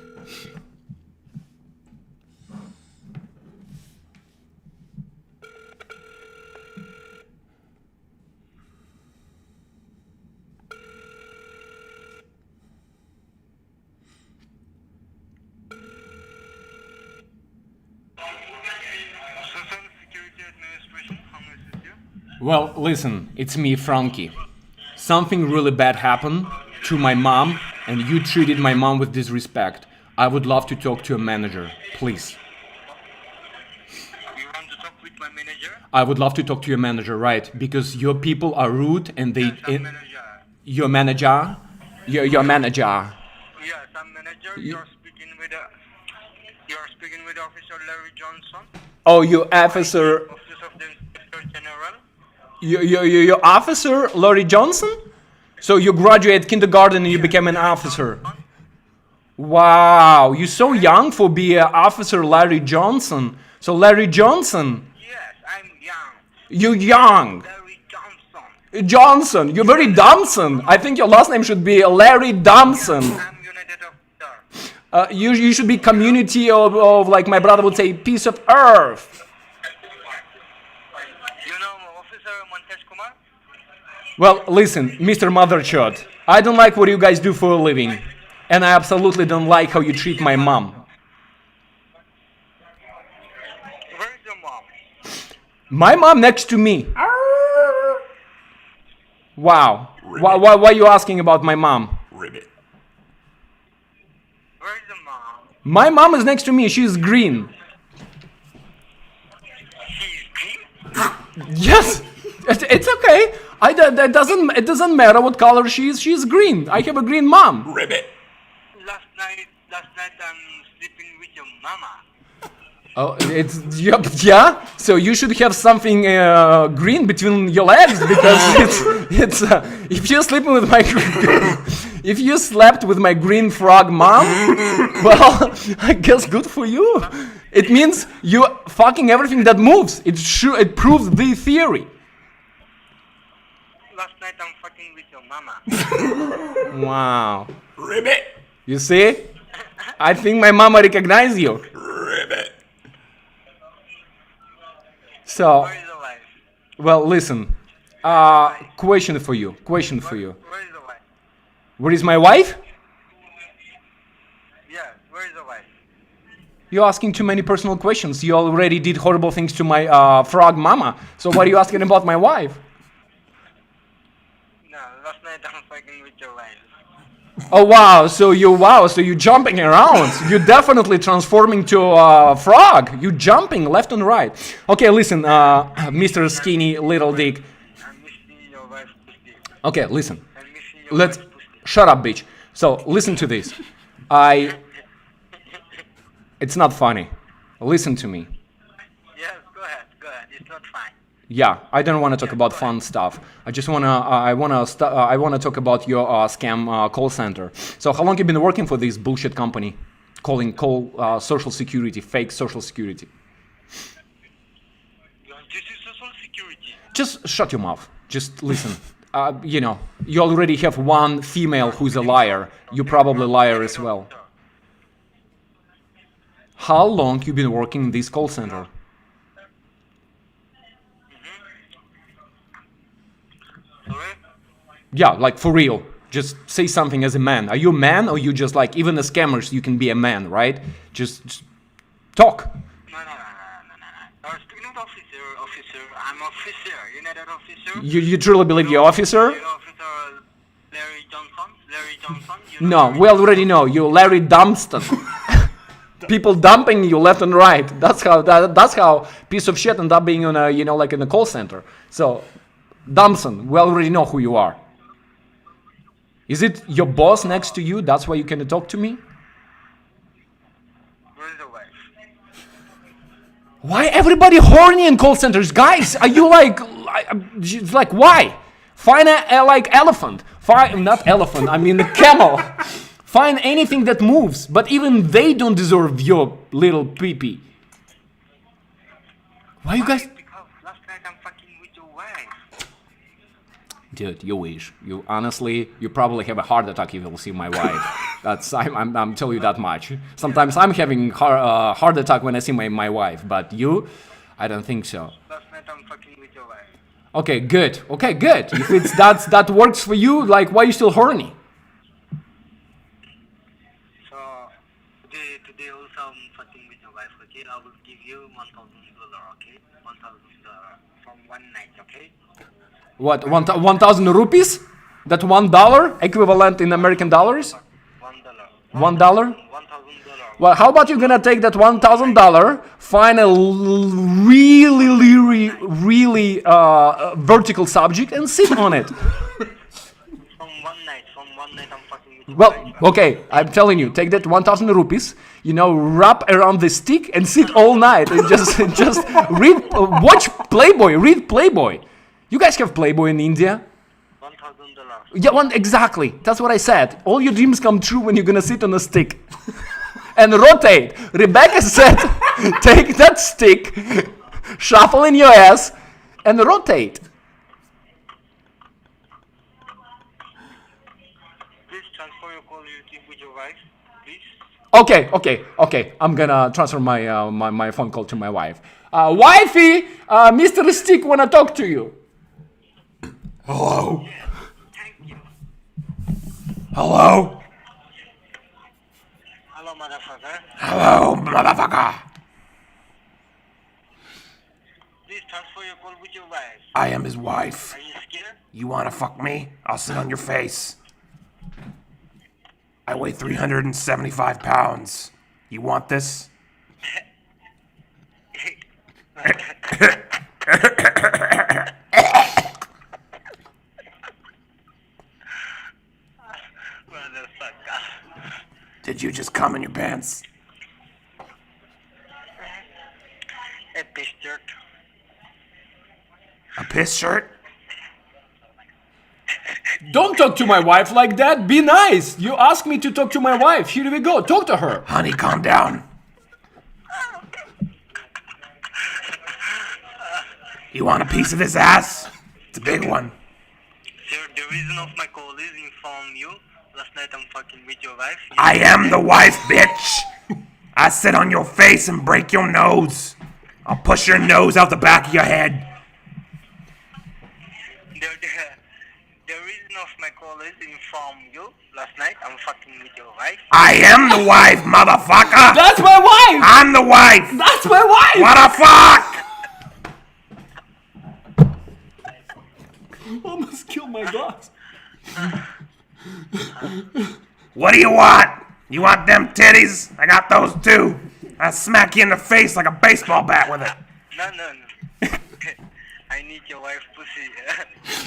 Social Security Administration, how may I assist you? Well, listen, it's me, Frankie. Something really bad happened to my mom, and you treated my mom with disrespect. I would love to talk to a manager, please. You want to talk with my manager? I would love to talk to your manager, right? Because your people are rude and they. Some manager. Your manager? Your manager. Yes, I'm manager. You're speaking with Officer Larry Johnson, Oh, you officer. Office of the Inspector General. You officer Laurie Johnson? So you graduated kindergarten and you became an officer. Wow, you're so young for being Officer Larry Johnson. So Larry Johnson, Yes, I'm young. you young. Larry Johnson. Johnson, you're very Dumpson. I think your last name should be Larry Dumpson. I'm United Officer. You should be community of, like my brother would say, piece of earth. You know Officer Montes Kumar? Well, listen, Mr. Motherchod, I don't like what you guys do for a living. And I absolutely don't like how you treat my mom. Where's your mom? My mom next to me. Wow. Why are you asking about my mom? Ribbit. Where's the mom? My mom is next to me. She's green. She's green? Yes. It's okay. It doesn't matter what color she is. She's green. I have a green mom. Ribbit. Last night I'm sleeping with your mama. Oh, it's yeah. So you should have something green between your legs because it's if you're sleeping with my if you slept with my green frog mom, well, I guess good for you. It means you fucking everything that moves. It proves the theory. Last night I'm fucking with your mama. Wow. Ribbit. You see? I think my mama recognizes you. Ribbit. Where So, is the wife? well, listen. Question for you. Where is the wife? Where is my wife? Yes, where is the wife? You're asking too many personal questions. You already did horrible things to my frog mama. So what are you asking about my wife? No, last night I'm fucking with your wife. Oh wow! So you're jumping around. You're definitely transforming to a frog. You're jumping left and right. Okay, listen, Mr. Skinny Little Dick. I'm missing your wife's pussy. Okay, listen. I'm missing your wife's pussy. Shut up, bitch. So listen to this. It's not funny. Listen to me. Yes, go ahead. It's not fine. Yeah, I don't want to talk about fun stuff. I wanna talk about your scam call center. So how long you been working for this bullshit company, call social security, fake social security? This is social security. Just shut your mouth. Just listen. You already have one female who's a liar. You're probably a liar as well. How long you been working in this call center? Sorry? Yeah, like for real. Just say something as a man. Are you a man or you just like, even the scammers, you can be a man, right? Just talk. No. I was speaking with officer. I'm officer. United officer. You truly believe you're officer? Officer Larry Johnson. You No, we already know. You're Larry Dumpston. People dumping you left and right. That's how piece of shit end up being on a, like in a call center. So, Dumpson, we already know who you are. Is it your boss next to you? That's why you can talk to me? Where's the wife? Why everybody horny in call centers? Guys, are you like why? Find a like elephant. Not elephant, I mean a camel. Find anything that moves, but even they don't deserve your little pee-pee. Why you guys... Because last night I'm fucking with your wife. Dude, you wish. You honestly, you probably have a heart attack if you see my wife. I'm telling you that much. Sometimes I'm having heart attack when I see my wife, but you, I don't think so. Last night I'm fucking with your wife. Okay, good. If it's that works for you, like why you still horny? So today also I'm fucking with your wife. Okay, I will give you $1,000. Okay, $1,000 from one night. Okay. What, 1,000 rupees? That $1 equivalent in American dollars? $1. $1? $1,000. Well, how about you gonna take that $1,000, find a really vertical subject and sit on it? From one night I'm fucking Well, okay, I'm telling you, take that 1,000 rupees, wrap around the stick and sit all night and just read, watch Playboy, read Playboy. You guys have Playboy in India? $1,000. Yeah, exactly. That's what I said. All your dreams come true when you're gonna sit on a stick and rotate. Rebecca said, take that stick, shuffle in your ass, and rotate. Please transfer your call with your wife, please. Okay. I'm gonna transfer my my phone call to my wife. Wifey, Mr. Stick wanna talk to you. Hello? Thank you. Hello? Hello, motherfucker. Hello, motherfucker. Please transfer your call with your wife. I am his wife. Are you scared? You wanna fuck me? I'll sit on your face. I weigh 375 pounds. You want this? Motherfucker. Did you just cum in your pants? A piss shirt. A piss shirt? Don't talk to my wife like that. Be nice. You asked me to talk to my wife. Here we go. Talk to her. Honey, calm down. You want a piece of his ass? It's a big one. Sir, the reason of my call is inform you. Last night I'm fucking with your wife. I am the wife, bitch. I sit on your face and break your nose. I'll push your nose out the back of your head. The reason of my call is inform you. Last night I'm fucking with your wife. I am the wife, motherfucker. That's my wife. I'm the wife. That's my wife. What the fuck? Almost killed my dogs. What do you want? You want them titties? I got those too. I smack you in the face like a baseball bat with it. No. I need your wife pussy.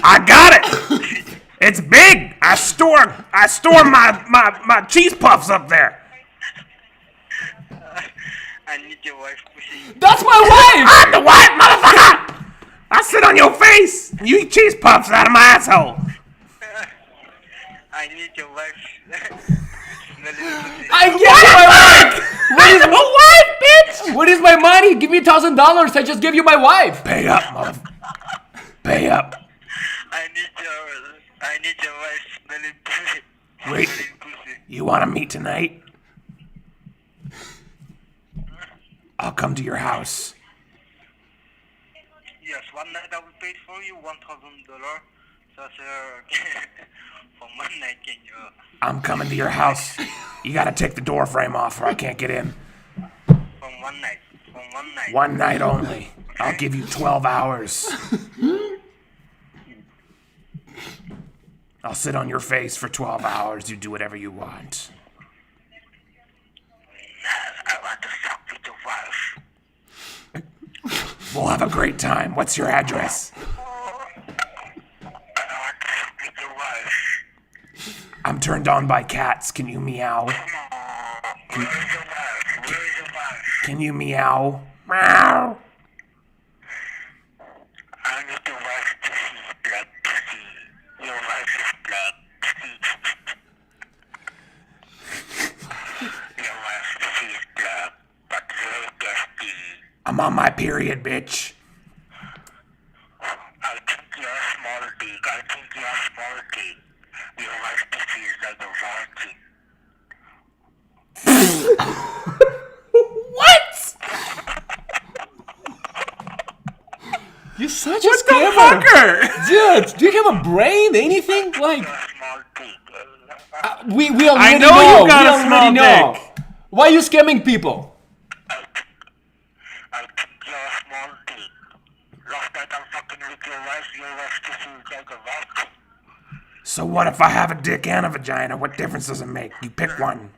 I got it. It's big. I store my cheese puffs up there. I need your wife pussy. That's my wife. I'm the wife, motherfucker. I sit on your face. You eat cheese puffs out of my asshole. I need your wife. I get my wife. What is my money? Give me $1,000. I just gave you my wife. Pay up, motherfucker. Pay up. I need your wife smelling pussy. Wait. Smelling pussy. You want to meet tonight? I'll come to your house. Yes, one night I will pay for you $1,000. So, sir, for one night, can you? I'm coming to your house. You gotta take the door frame off or I can't get in. From one night. One night only. I'll give you 12 hours. I'll sit on your face for 12 hours. You do whatever you want. I want to fuck with your wife. We'll have a great time. What's your address? I want to fuck with your wife. I'm turned on by cats. Can you meow? Where is your wife? Where is your wife? Can you meow? Meow. I need your wife to see blood pussy. Your wife is blood. Your wife's pussy is blood, but very dusty. I'm on my period, bitch. I think you're a small dick. Your wife's pussy is like a virgin. What? You're such a scammer. Dude, do you have a brain? Anything? Like, You're a small dick. we already know. I know you got we a small already know. dick. Why are you scamming people? I think you're a small dick. Last night I'm fucking with your wife's pussy is like a virgin. So what if I have a dick and a vagina? What difference does it make? You pick one.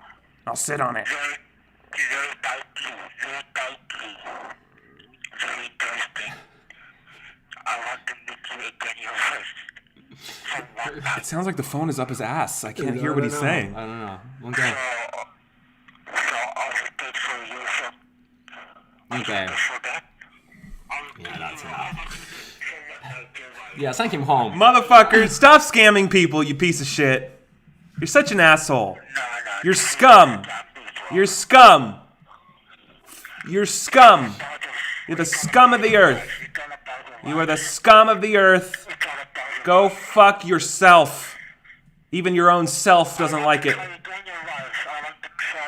I'll sit on it. Very tightly. Very interesting. I want to meet you again, your wife. sounds like the phone is up his ass. I can't hear what he's saying. I don't know. Okay. Okay. Yeah, that's enough. Yeah, send him home. Motherfucker, stop scamming people, you piece of shit. You're such an asshole. You're scum. You're scum. You're scum. You're the scum of the earth. You are the scum of the earth. Go fuck yourself. Even your own self doesn't like it.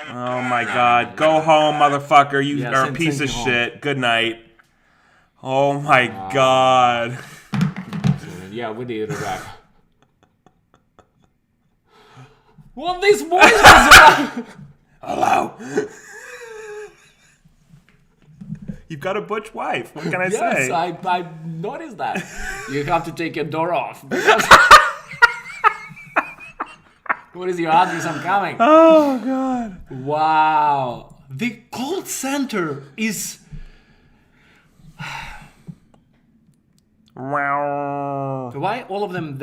Oh my god. Go home, motherfucker. You Yeah, are a send piece of him home. shit. Good night. Oh my god. Yeah, we did a rap. What this voice was about? Hello. You've got a butch wife. What can I Yes, say? I noticed that. You have to take your door off. Because what is your address? I'm coming. Oh god. Wow. The call center is... Wow. Why all of them,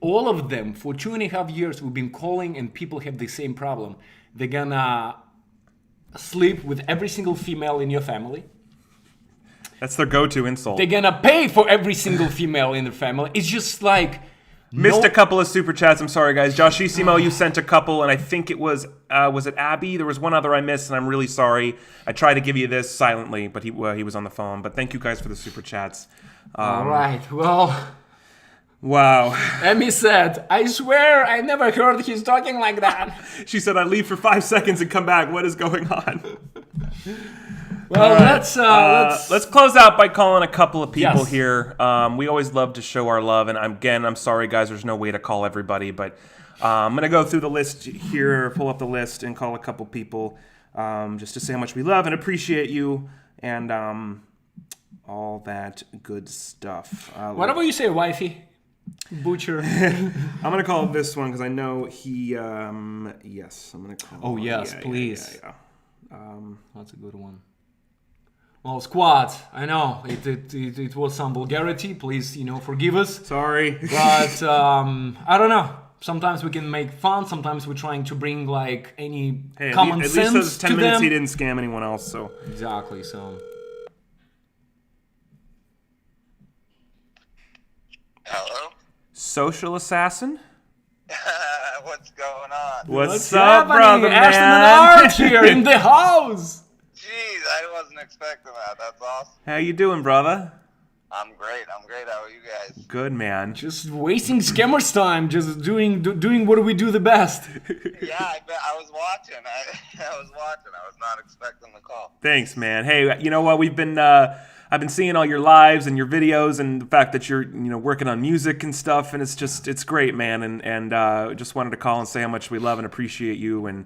all of them, for 2.5 years, we've been calling and people have the same problem. They're gonna sleep with every single female in your family. That's their go-to insult. They're gonna pay for every single female in their family. It's just like... Missed a couple of super chats. I'm sorry, guys. Joshissimo, you sent a couple, and I think it was it Abby? There was one other I missed, and I'm really sorry. I tried to give you this silently, but he was on the phone. But thank you guys for the super chats. All right, well... Wow. Emmy said, I swear I never heard he's talking like that. She said, I leave for 5 seconds and come back. What is going on? Well, All let's close out by calling a couple of people Yes. here. We always love to show our love, and I'm sorry, guys. There's no way to call everybody, but I'm gonna go through the list here, pull up the list, and call a couple people just to say how much we love and appreciate you, and all that good stuff. Whatever you say, wifey. Butcher. I'm gonna call this one because I know he. Yes, I'm gonna call. Oh, yes, yeah, please. Yeah. That's a good one. Well, squad, I know it was some vulgarity. Please, forgive us. Sorry. But I don't know. Sometimes we can make fun. Sometimes we're trying to bring like any Hey, common at least sense those 10 to minutes them. he didn't scam anyone else. So Exactly. So Hello? social assassin. What's going on? What's up, brother, Ashton man? and Art here in the house. Jeez, I wasn't expecting that. That's awesome. How you doing, brother? I'm great. How are you guys? Good, man. Just wasting scammers' time. Just doing what we do the best. Yeah, I bet. I was watching. I was watching. I was not expecting the call. Thanks, man. Hey, you know what? I've been seeing all your lives and your videos, and the fact that you're working on music and stuff, and it's great, man. And just wanted to call and say how much we love and appreciate you, and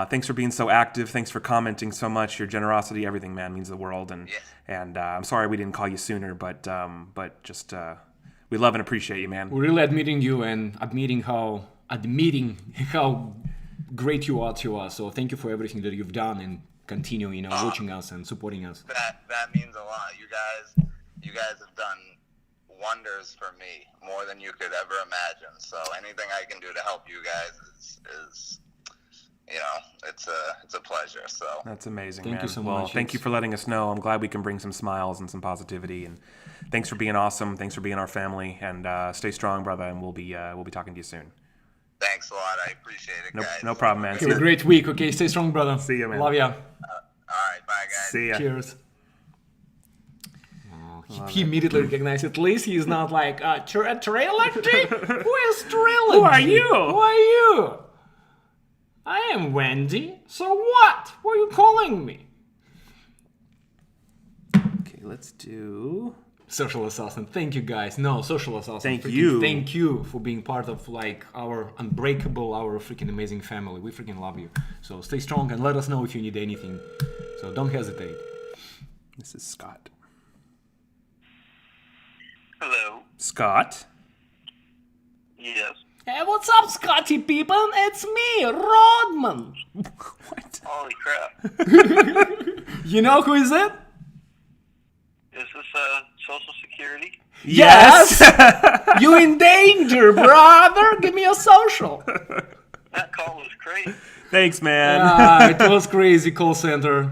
thanks for being so active. Thanks for commenting so much. Your generosity, everything, man, means the world. And I'm sorry we didn't call you sooner, but just we love and appreciate you, man. We're really admitting you and admitting how great you are to us. So thank you for everything that you've done and continue, watching us and supporting us. That means a lot. You guys have done wonders for me, more than you could ever imagine. So anything I can do to help you guys is it's a pleasure. So That's amazing, Thank man. you so well, much. thank you for letting us know. I'm glad we can bring some smiles and some positivity. And thanks for being awesome. Thanks for being our family. And stay strong, brother. And we'll be talking to you soon. thanks a lot. I appreciate it, guys. No problem, man. Have a great week. Okay, stay strong, brother. See ya, man. Love ya. All right, bye, guys. See ya. Cheers. He immediately recognized. At least he's not like Trilogy. Who is Trilogy? Who are you? Who are you? I am Wendy. So what? Why are you calling me? Okay, let's do. Social assassin. Thank you, guys. No, social assassin. Thank you. Thank you for being part of our unbreakable, our freaking amazing family. We freaking love you. So stay strong and let us know if you need anything. So don't hesitate. This is Scott. Hello. Scott. Yes. Hey, what's up, Scotty people? It's me, Rodman. What? Holy crap. You know who is it? Is this Social Security? Yes. You in danger, brother. Give me a social. That call was great. Thanks, man. It was crazy call center.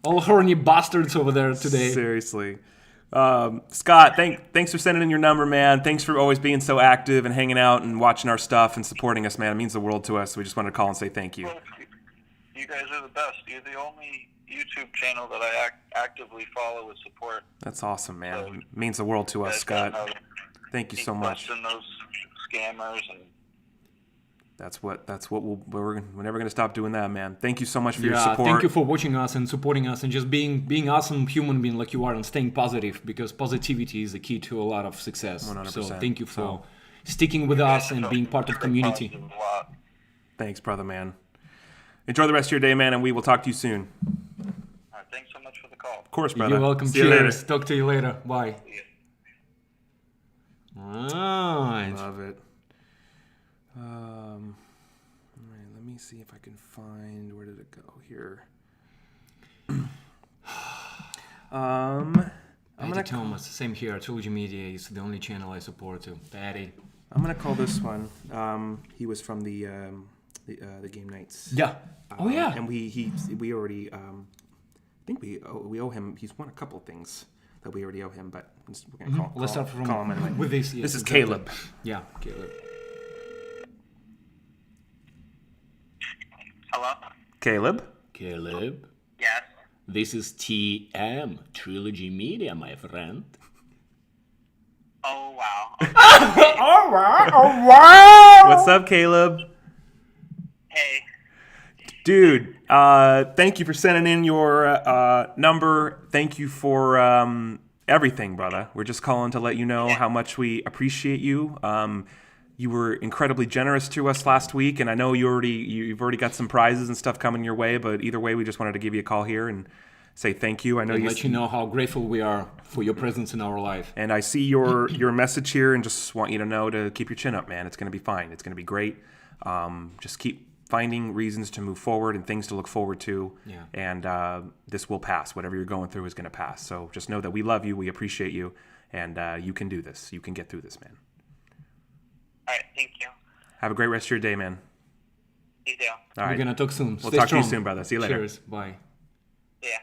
All horny bastards over there today. Seriously. Scott, thanks for sending in your number, man. Thanks for always being so active and hanging out and watching our stuff and supporting us, man. It means the world to us. We just wanted to call and say thank you. Well, you guys are the best. You're the only YouTube channel that I actively follow with support. That's awesome, man. It means the world to us, Scott. Thank you so much. Busting those scammers and That's what we're never gonna stop doing that, man. Thank you so much for your support. Thank you for watching us and supporting us and just being awesome human being like you are and staying positive, because positivity is the key to a lot of success. 100%. So thank you for sticking with us and being part of community. positive a lot. Thanks, brother, man. Enjoy the rest of your day, man, and we will talk to you soon. All right, thanks so much for the call. Of course, brother. You're welcome. See you later. Cheers. Talk to you later. Bye. See ya. Alright. Love it. All right, let me see if I can find, where did it go here? I'm gonna Thomas, same here. Trilogy Media is the only channel I support too. Daddy. I'm gonna call this one. He was from the game nights. Yeah. Oh yeah. And we already I think we owe him. He's won a couple of things that we already owe him, but we're gonna Let's start from call him anyway. with this. Yes, This is exactly. Caleb. Yeah, Caleb. Hello? Caleb. Caleb. Yes. This is TM Trilogy Media, my friend. Oh, wow. What's up, Caleb? Hey. Dude, thank you for sending in your number. Thank you for everything, brother. We're just calling to let you know how much we appreciate you. You were incredibly generous to us last week, and I know you've already got some prizes and stuff coming your way. But either way, we just wanted to give you a call here and say thank you. I know And you let you know how grateful we are for your presence in our life. and I see your message here, and just want you to know to keep your chin up, man. It's going to be fine. It's going to be great. Just keep finding reasons to move forward and things to look forward to. Yeah. And this will pass. Whatever you're going through is going to pass. So just know that we love you, we appreciate you, and you can do this. You can get through this, man. All right, thank you. Have a great rest of your day, man. You do. All We're right. gonna talk soon. We'll Stay talk to you strong. soon, brother. See you later. Cheers. Bye. Yeah.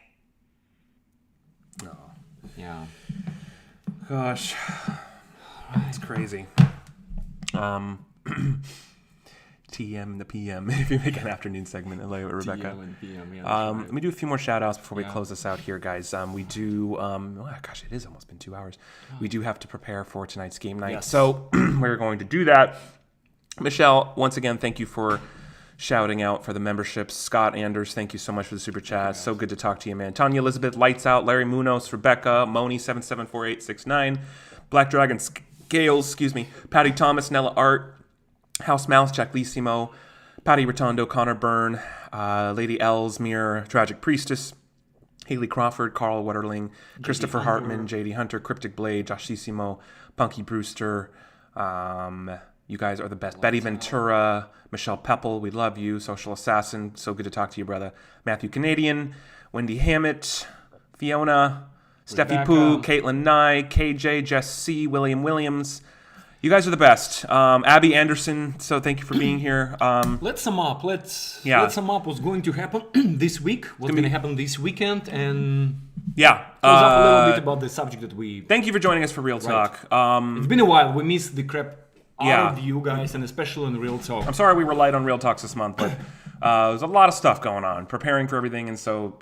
Yeah. Gosh, it's crazy. TM the PM. If you make an afternoon segment, hello, Rebecca. TM and PM, yeah, Let me do a few more shout outs before we Yeah. close this out here, guys. We do, gosh, it is almost been 2 hours. We do have to prepare for tonight's game night. Yes. So we're going to do that. Michelle, once again, thank you for shouting out for the memberships. Scott Anders, thank you so much for the super chat. So good to talk to you, man. Tanya Elizabeth, Lights Out, Larry Munoz, Rebecca, Moni 774869, Black Dragon Scales, Patty Thomas, Nella Art, House Mouse, Jack Lissimo, Patty Rotondo, Connor Byrne, Lady Ellesmere, Tragic Priestess, Haley Crawford, Carl Wetterling, Christopher Hartman, JD Hunter, Cryptic Blade, Josh Sissimo, Punky Brewster. You guys are the best. Betty Ventura, Michelle Pepple, we love you. Social Assassin, so good to talk to you, brother. Matthew Canadian, Wendy Hammett, Fiona, Steffi Poo, Caitlin Nye, KJ, Jess C, William Williams. You guys are the best. Abby Anderson, so thank you for being here. Let's sum up. Let's sum up what's going to happen this week. What's going to happen this weekend, and Yeah. close up a little bit about the subject that we. Thank you for joining us for Real Talk. It's been a while. We missed the crap out Yeah. of you guys, and especially in Real Talk. I'm sorry we were light on Real Talks this month, but there's a lot of stuff going on, preparing for everything, and so,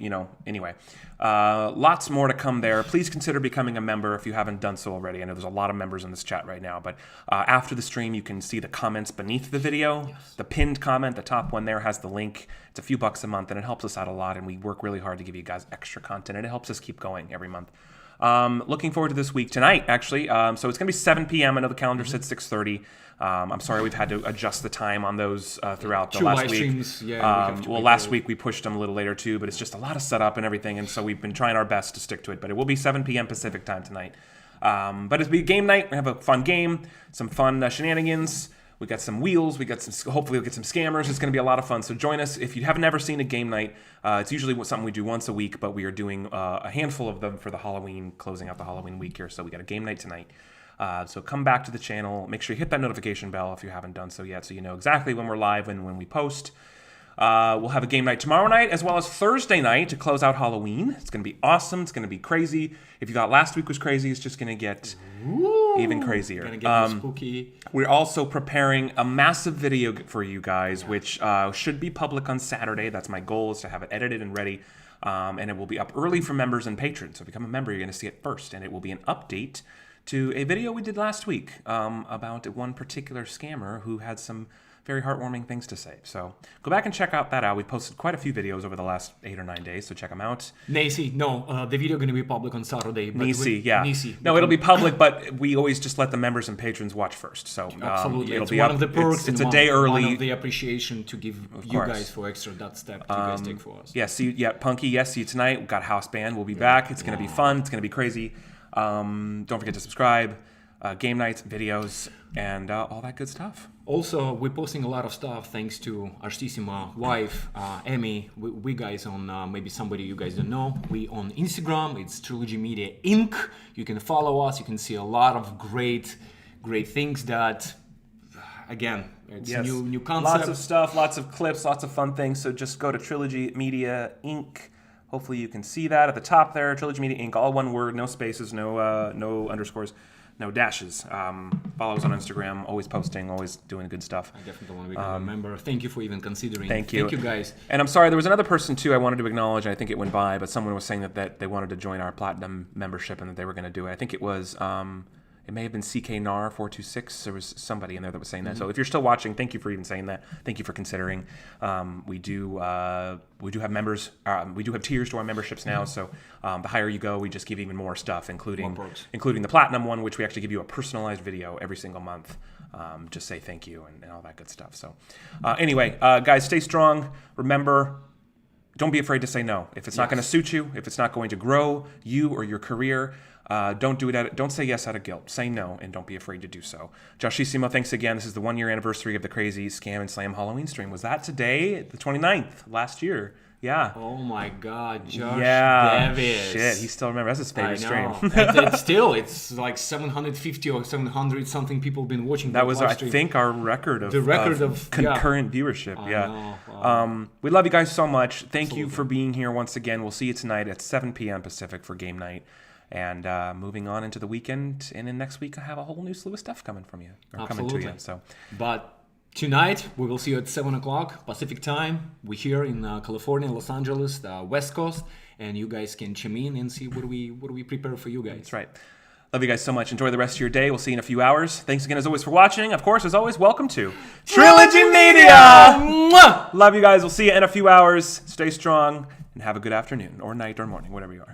anyway. Lots more to come there. Please consider becoming a member if you haven't done so already. I know there's a lot of members in this chat right now, but after the stream, you can see the comments beneath the video. Yes. The pinned comment, the top one there has the link. It's a few bucks a month, and it helps us out a lot, and we work really hard to give you guys extra content, and it helps us keep going every month. Looking forward to this week tonight, actually. So it's going to be 7 p.m. I know the calendar said 6:30. I'm sorry we've had to adjust the time on those throughout the Two last live week. streams, yeah, we have to Well, last week we pushed them a little later too, but it's just a lot of setup and everything, and so we've been trying our best to stick to it. But it will be 7 p.m. Pacific time tonight. But it'll be game night. We have a fun game, some fun shenanigans. We got some wheels. We got some. Hopefully, we'll get some scammers. It's going to be a lot of fun. So join us if you have never seen a game night. It's usually something we do once a week, but we are doing a handful of them for the Halloween, closing out the Halloween week here. So we got a game night tonight. So come back to the channel. Make sure you hit that notification bell if you haven't done so yet, so you know exactly when we're live and when we post. We'll have a game night tomorrow night as well as Thursday night to close out Halloween. It's going to be awesome. It's going to be crazy. If you thought last week was crazy, it's just going to get even crazier. Gonna get more spooky. We're also preparing a massive video for you guys, which should be public on Saturday. That's my goal, is to have it edited and ready. And it will be up early for members and patrons. So become a member, you're going to see it first. And it will be an update to a video we did last week about one particular scammer who had some very heartwarming things to say. So go back and check that out. We posted quite a few videos over the last 8 or 9 days, so check them out. Nisi, no, the video going to be public on Saturday. But Nisi, yeah. Nisi. No, it'll be public, but we always just let the members and patrons watch first. So absolutely, it'll it's be one up. of the perks. It's and a day early. One of the appreciation to give you course. guys for extra that step you guys take for us. Yeah, Punky, yes, see you tonight. We've got house band. We'll be back. It's going to be fun. It's going to be crazy. Don't forget to subscribe. Game nights, videos, and all that good stuff. Also, we're posting a lot of stuff thanks to Artissima wife, Emmy. We guys on, maybe somebody you guys don't know, we on Instagram. It's Trilogy Media Inc. You can follow us. You can see a lot of great things that, again, it's new concept. Lots of stuff, lots of clips, lots of fun things. So just go to Trilogy Media Inc. Hopefully you can see that at the top there. Trilogy Media Inc. All one word, no spaces, no underscores. No dashes. Follow us on Instagram. Always posting. Always doing good stuff. I definitely want to become a member. Thank you for even considering. Thank you. Thank you, guys. And I'm sorry, there was another person too I wanted to acknowledge. I think it went by, but someone was saying that they wanted to join our platinum membership and that they were going to do it. I think it was. It may have been CKNAR426. There was somebody in there that was saying that. So if you're still watching, thank you for even saying that. Thank you for considering. We do have members. We do have tiers to our memberships now. So the higher you go, we just give even more stuff, including the platinum one, which we actually give you a personalized video every single month. Just say thank you and all that good stuff. So anyway, guys, stay strong. Remember, don't be afraid to say no. If it's not going to suit you, if it's not going to grow you or your career, don't do it. Don't say yes out of guilt. Say no, and don't be afraid to do so. Joshissimo, thanks again. This is the 1-year anniversary of the crazy Scam and Slam Halloween stream. Was that today? The 29th, last year. Yeah. Oh my God, Josh Davis. Shit, he still remembers. That's his favorite stream. It's like 750 or 700 something people been watching. That was, I think, our record of concurrent viewership. We love you guys so much. Thank you for being here once again. We'll see you tonight at 7 p.m. Pacific for game night. And moving on into the weekend, and then next week I have a whole new slew of stuff coming from you, or coming to you. So, but tonight we will see you at 7 o'clock Pacific time. We're here in California, Los Angeles, the West Coast, and you guys can chime in and see what we prepare for you guys. That's right. Love you guys so much. Enjoy the rest of your day. We'll see you in a few hours. Thanks again as always for watching. Of course, as always, welcome to Trilogy Media. Love you guys. We'll see you in a few hours. Stay strong and have a good afternoon or night or morning, whatever you are.